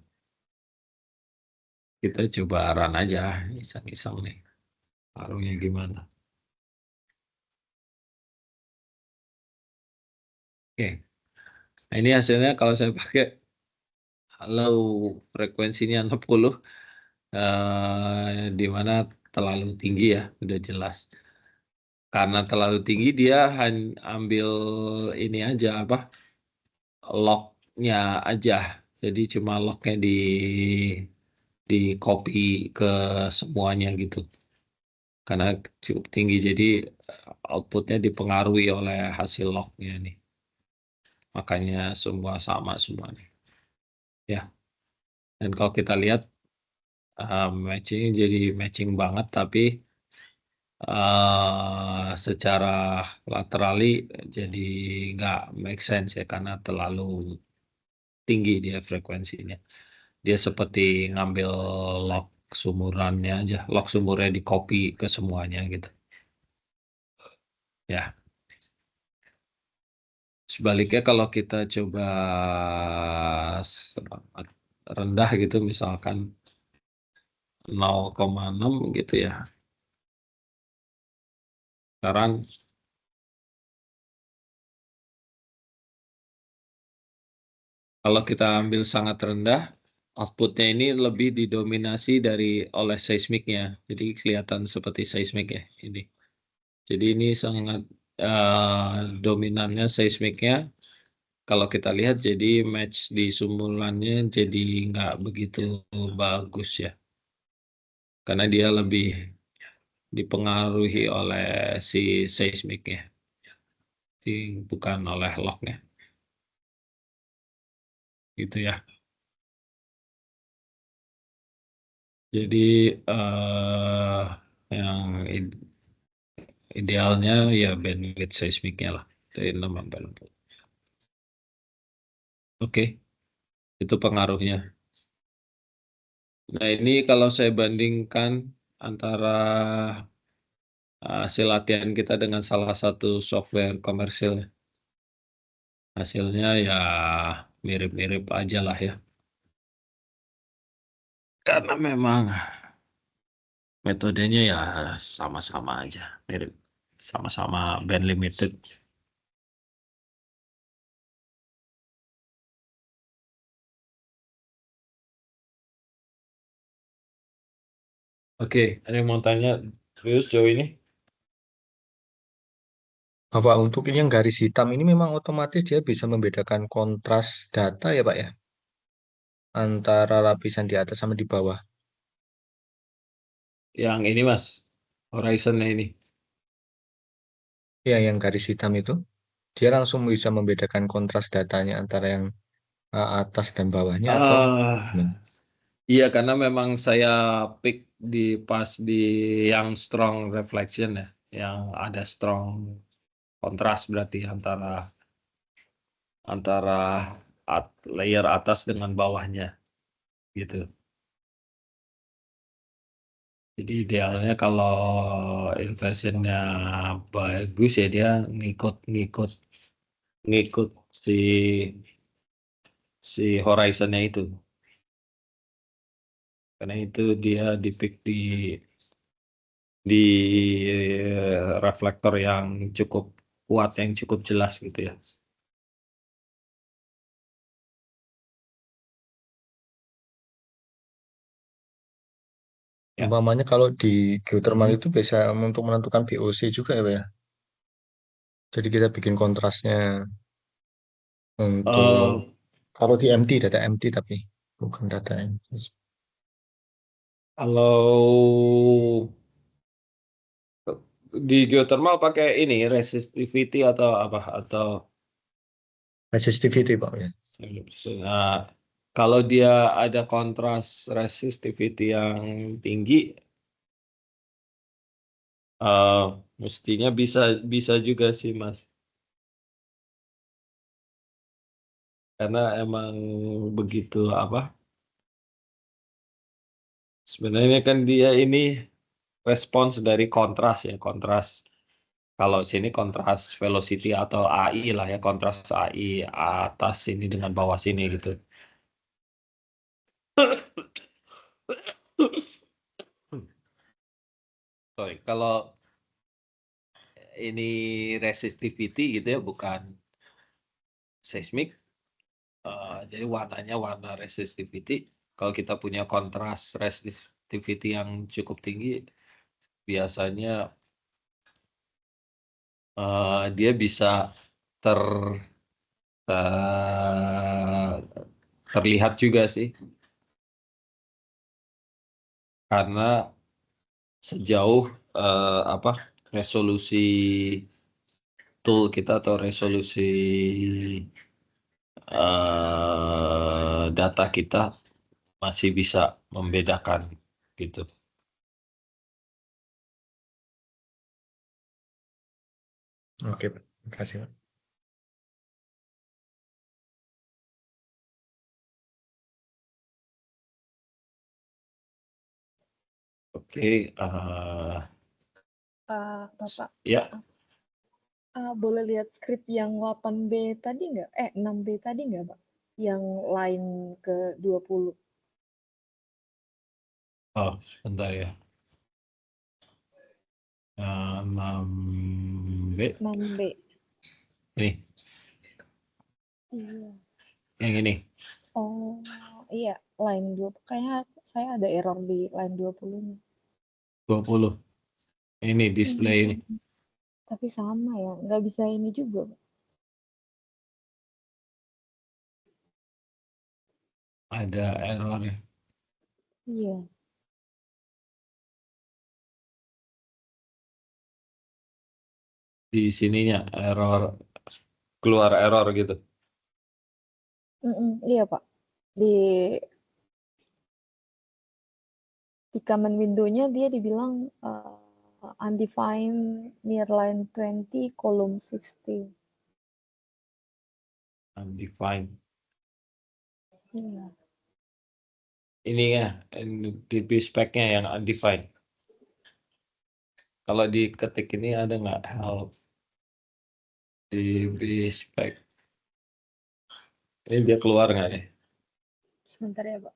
kita coba run aja, iseng-iseng nih. Paruhnya gimana? Oke. Nah, ini hasilnya kalau saya pakai low frekuensinya 60, di mana terlalu tinggi ya, udah jelas. Karena terlalu tinggi dia ambil ini aja apa? Locknya aja. Jadi cuma locknya di copy ke semuanya gitu. Karena cukup tinggi, jadi outputnya dipengaruhi oleh hasil locknya nih. Makanya semua sama semua nih. Ya. Dan kalau kita lihat matching jadi matching banget, tapi secara laterally jadi nggak make sense ya, karena terlalu tinggi dia frekuensinya. Dia seperti ngambil lock sumurannya aja, lock sumurnya di copy ke semuanya gitu. Ya. Sebaliknya kalau kita coba rendah gitu, misalkan 0,6 gitu ya. Sekarang kalau kita ambil sangat rendah, outputnya ini lebih didominasi oleh seismiknya. Jadi kelihatan seperti seismik ya ini. Jadi ini sangat dominannya seismiknya. Kalau kita lihat jadi match di sumulannya jadi nggak begitu bagus ya. Karena dia lebih dipengaruhi oleh si seismiknya. Bukan oleh locknya. Gitu ya. Jadi yang idealnya ya bandwidth seismiknya lah dari 6 sampai 60. Oke, itu pengaruhnya. Nah, ini kalau saya bandingkan antara hasil latihan kita dengan salah satu software komersil, hasilnya ya mirip-mirip aja lah ya. Karena memang metodenya ya sama-sama aja, mirip. Sama-sama band limited. Oke, ada yang mau tanya terus jauh ini? Bapak, untuk ini yang garis hitam ini memang otomatis dia bisa membedakan kontras data ya Pak ya, antara lapisan di atas sama di bawah. Yang ini Mas, Horizon-nya ini. Ya, yang garis hitam itu dia langsung bisa membedakan kontras datanya antara yang atas dan bawahnya atau Ah, gimana? iya karena memang saya pick pas di yang strong reflection ya, yang ada strong kontras berarti antara antara layer atas dengan bawahnya gitu. Jadi idealnya kalau inversionnya bagus ya dia ngikut-ngikut ngikut si horizonnya itu. Karena itu dia di-pick di reflektor yang cukup kuat, yang cukup jelas gitu ya. Ya. Umpamanya kalau di geothermal itu bisa untuk menentukan VOC juga ya, Pak ya. Jadi kita bikin kontrasnya untuk Eh, kalau di MT, data MT tapi bukan data MT. kalau di geothermal pakai ini resistivity atau apa atau Resistivity, Pak ya. nah, kalau dia ada kontras resistivity yang tinggi, mestinya bisa bisa juga sih Mas. Karena emang begitu apa? Sebenarnya kan dia ini respons dari kontras ya, kontras. Kalau sini kontras velocity atau AI lah ya, kontras AI atas sini dengan bawah sini gitu. Sorry, kalau ini resistivity gitu ya, bukan seismik. Jadi warnanya warna resistivity. Kalau kita punya kontras resistivity yang cukup tinggi, biasanya dia bisa ter terlihat juga sih, karena sejauh apa resolusi tool kita atau resolusi data kita masih bisa membedakan gitu. Oke, Pak. Terima kasih, Pak. Oke, Bapak, ya. boleh lihat skrip yang 8B tadi nggak? 6B tadi nggak, Pak? Yang line ke 20. Oh, sebentar ya. 6B 6B. ini, Iya. yang ini. Oh, iya, line 20. Kayaknya saya ada error di line 20-nya. 20. Ini display ini. Tapi sama ya, nggak bisa ini juga, Pak. Ada error Iya. di sininya, keluar error gitu. Iya, Pak. Di command window-nya dia dibilang undefined near line 20 column 60. Undefined. Iya. Ini ya, DB spec-nya yang undefined. Kalau diketik ini ada nggak help DB spec? Ini dia keluar nggak nih? Sebentar ya, Pak.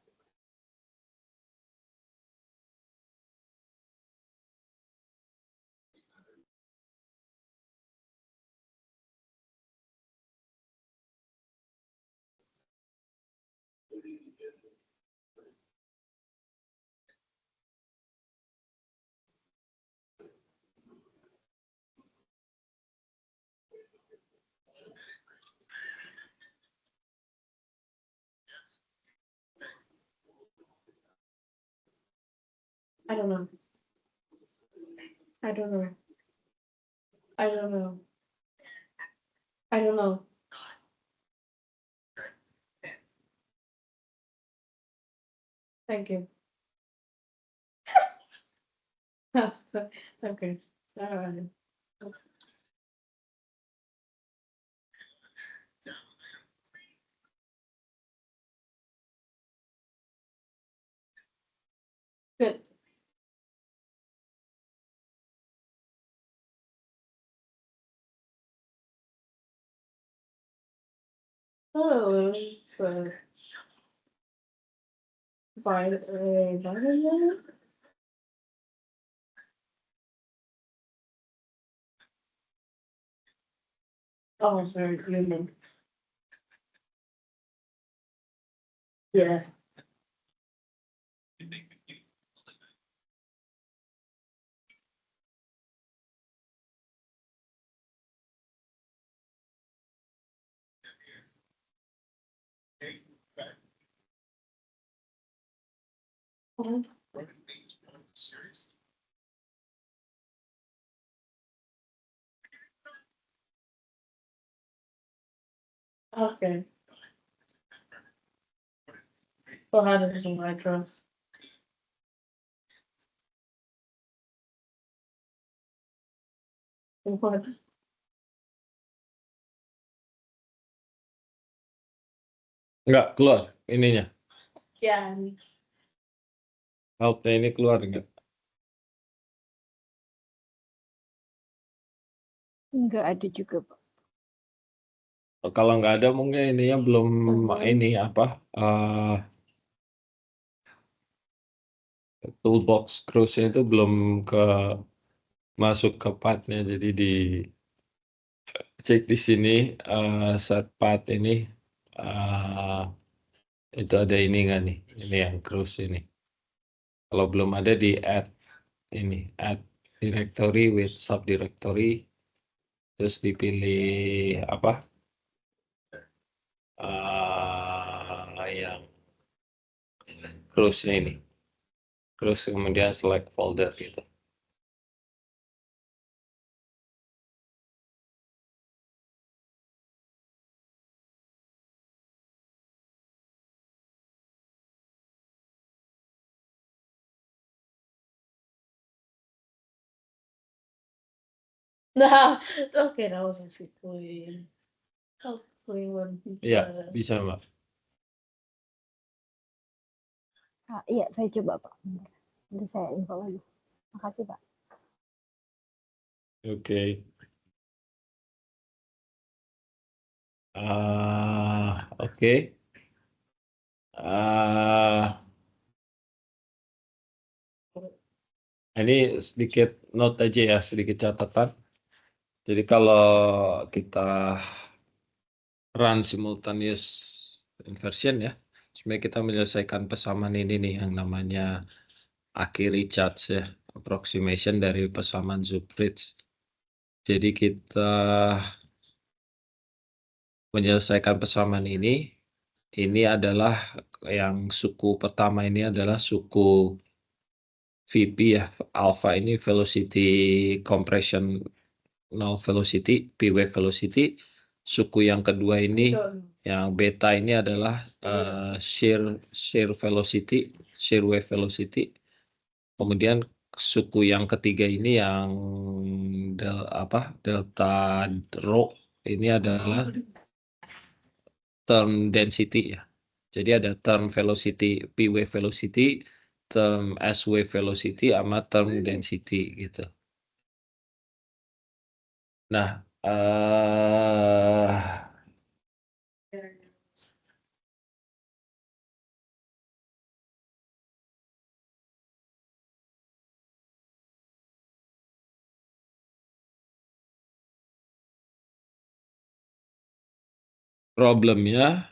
I don't know. I don't know. I don't know. I don't know. Thank you. Okay. Good. Oh, but vitamin. Oh, sorry, human. Yeah. Okay. 400% nitrous. What? Enggak keluar ininya. Yeah. Outnya ini keluar enggak? Nggak ada juga, Pak. Kalau nggak ada mungkin ininya belum ini apa toolbox cruise itu belum ke masuk ke partnya, jadi di cek di sini set part ini itu ada ini nggak nih, ini yang cruise ini. Kalau belum ada di add ini add directory with subdirectory, terus dipilih apa yang cruise-nya ini, terus kemudian select folder gitu. Nah, okay, that was actually clean. That was clean one. Iya, bisa Mbak. Iya, saya coba, Pak. Nanti saya info lagi. Makasih, Pak. Oke. Oke. Ini sedikit note aja ya, sedikit catatan. Jadi kalau kita run simultaneous inversion ya, sebenarnya kita menyelesaikan pesaman ini nih yang namanya akhiri charge ya, approximation dari pesaman Zoobridge. Jadi kita menyelesaikan pesaman ini adalah yang suku pertama, ini adalah suku VP ya, alpha ini velocity compression no velocity, P wave velocity. Suku yang kedua ini, yang beta ini adalah shear velocity, shear wave velocity. Kemudian suku yang ketiga ini yang delta rho ini adalah term density ya. Jadi ada term velocity, P wave velocity, term S wave velocity, sama term density gitu. Nah, problemnya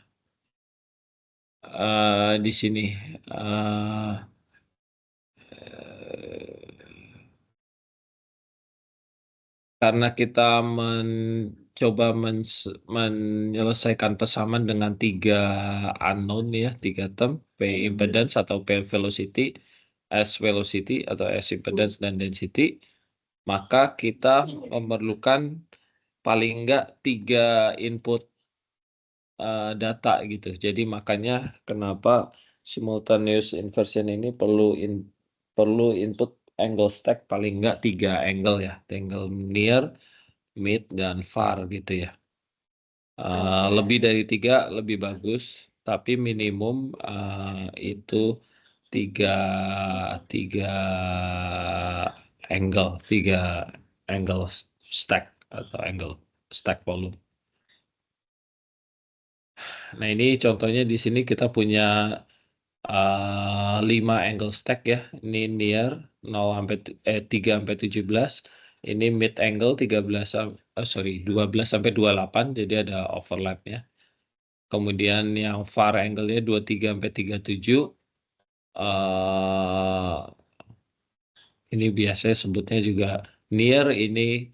di sini. Karena kita mencoba menyelesaikan pesaman dengan 3 unknown ya, 3 term, P impedance atau P velocity, S velocity atau S impedance dan density, maka kita memerlukan paling enggak 3 input data gitu. Jadi makanya kenapa simultaneous inversion ini perlu input angle stack paling enggak 3 angle ya, angle near, mid, dan far gitu ya. Lebih dari 3 lebih bagus, tapi minimum itu 3 angle stack atau angle stack volume. Nah, ini contohnya di sini kita punya 5 angle stack ya. Ini near 3 sampai 17. Ini mid angle 12 sampai 28, jadi ada overlapnya. Kemudian yang far angle-nya 23 sampai 37. Ini biasanya sebutnya juga near, ini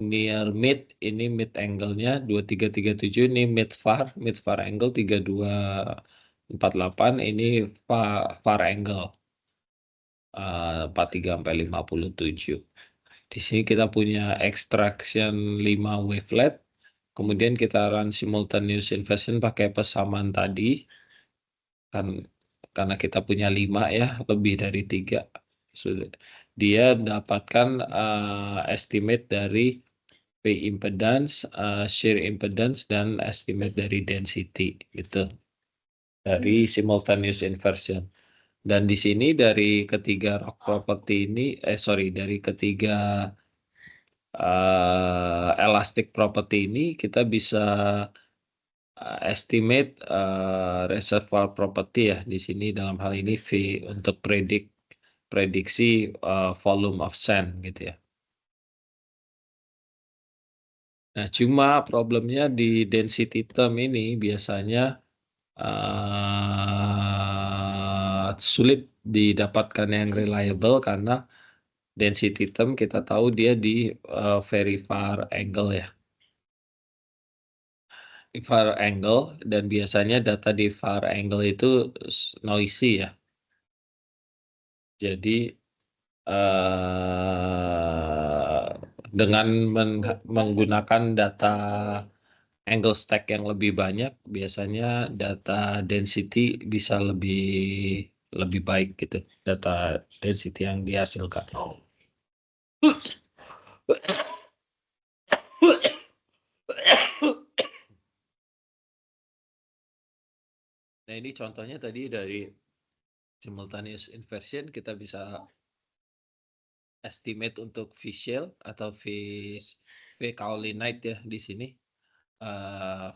near mid, ini mid angle-nya 2337, ini mid far angle 3248, ini far angle 43 sampai 57. Di sini kita punya extraction 5 wavelet, kemudian kita run simultaneous inversion pakai persamaan tadi, kan karena kita punya 5 ya, lebih dari 3. Sudah. Dia dapatkan estimate dari P impedance, shear impedance, dan estimate dari density gitu dari simultaneous inversion. Dan di sini dari ketiga rock property ini, dari ketiga elastic property ini kita bisa estimate reservoir property ya di sini, dalam hal ini V untuk prediksi volume of sand gitu ya. Nah, cuma problemnya di density term ini biasanya sulit didapatkan yang reliable karena density term kita tahu dia di very far angle ya. Di far angle, dan biasanya data di far angle itu noisy ya. Jadi dengan menggunakan data angle stack yang lebih banyak, biasanya data density bisa lebih baik gitu, data density yang dihasilkan. Nah, ini contohnya tadi dari simultaneous inversion, kita bisa estimate untuk V-shell atau V-kaolinite ya di sini.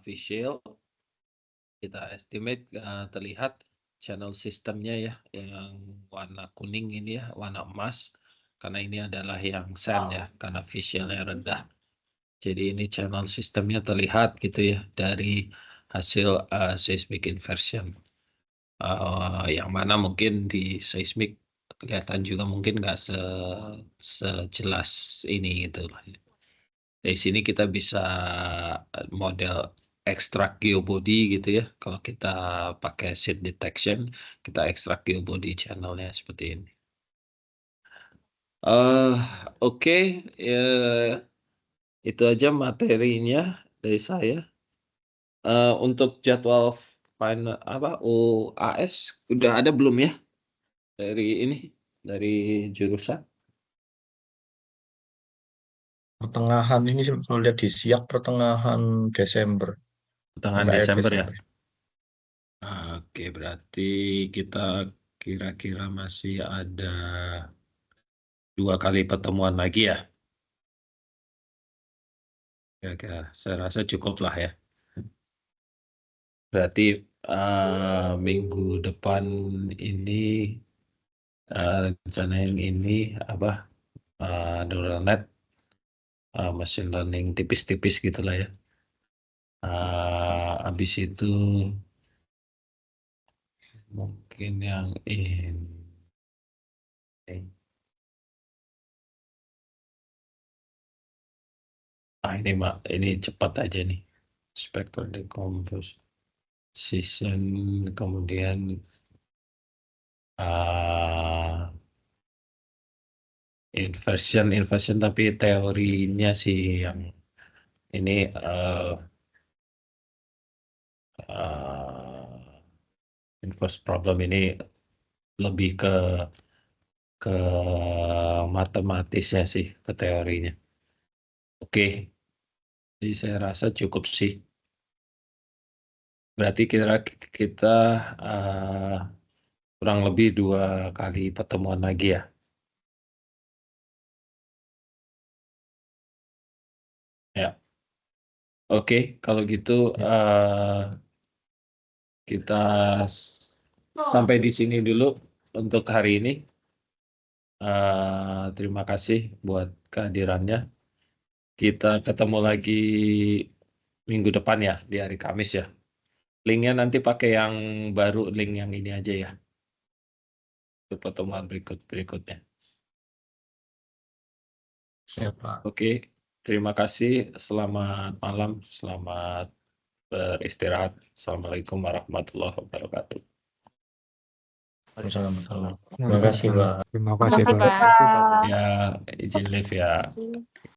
V-shell kita estimate terlihat channel sistemnya ya, yang warna kuning ini ya, warna emas, karena ini adalah yang sand ya, karena V-shellnya rendah. Jadi ini channel sistemnya terlihat gitu ya dari hasil seismic inversion. Yang mana mungkin di seismik kelihatan juga mungkin nggak sejelas ini gitu lah. Dari sini kita bisa model extract geobody gitu ya. Kalau kita pakai seed detection, kita extract geobody channelnya seperti ini. Oke, ya, itu aja materinya dari saya. Untuk jadwal final UAS udah ada belum ya dari jurusan? Pertengahan ini kalau lihat di Siak pertengahan Desember Pertengahan sampai akhir Desember ya. Desember. Oke, berarti kita kira-kira masih ada 2 kali pertemuan lagi ya. Kira-kira saya rasa cukup lah ya. Berarti minggu depan ini rencana yang ini neural net, machine learning tipis-tipis gitulah ya. Habis itu mungkin yang ini. Ini cepat aja nih. Spectral decomposition, kemudian inversion tapi teorinya sih yang ini inverse problem ini lebih ke matematisnya sih, ke teorinya. Oke, jadi saya rasa cukup sih. Berarti kita kurang lebih 2 kali pertemuan lagi ya. Ya. Oke, kalau gitu kita sampai di sini dulu untuk hari ini. Terima kasih buat kehadirannya. Kita ketemu lagi minggu depan ya, di hari Kamis ya. Linknya nanti pakai yang baru, link yang ini aja ya. Untuk pertemuan berikutnya. Siap, Pak. Oke, terima kasih. Selamat malam, selamat beristirahat. Assalamualaikum warahmatullahi wabarakatuh. Waalaikumsalam. Terima kasih, Pak. Terima Terima kasih, kasih, Pak. Pak. Ya, izin live ya. Terima kasih.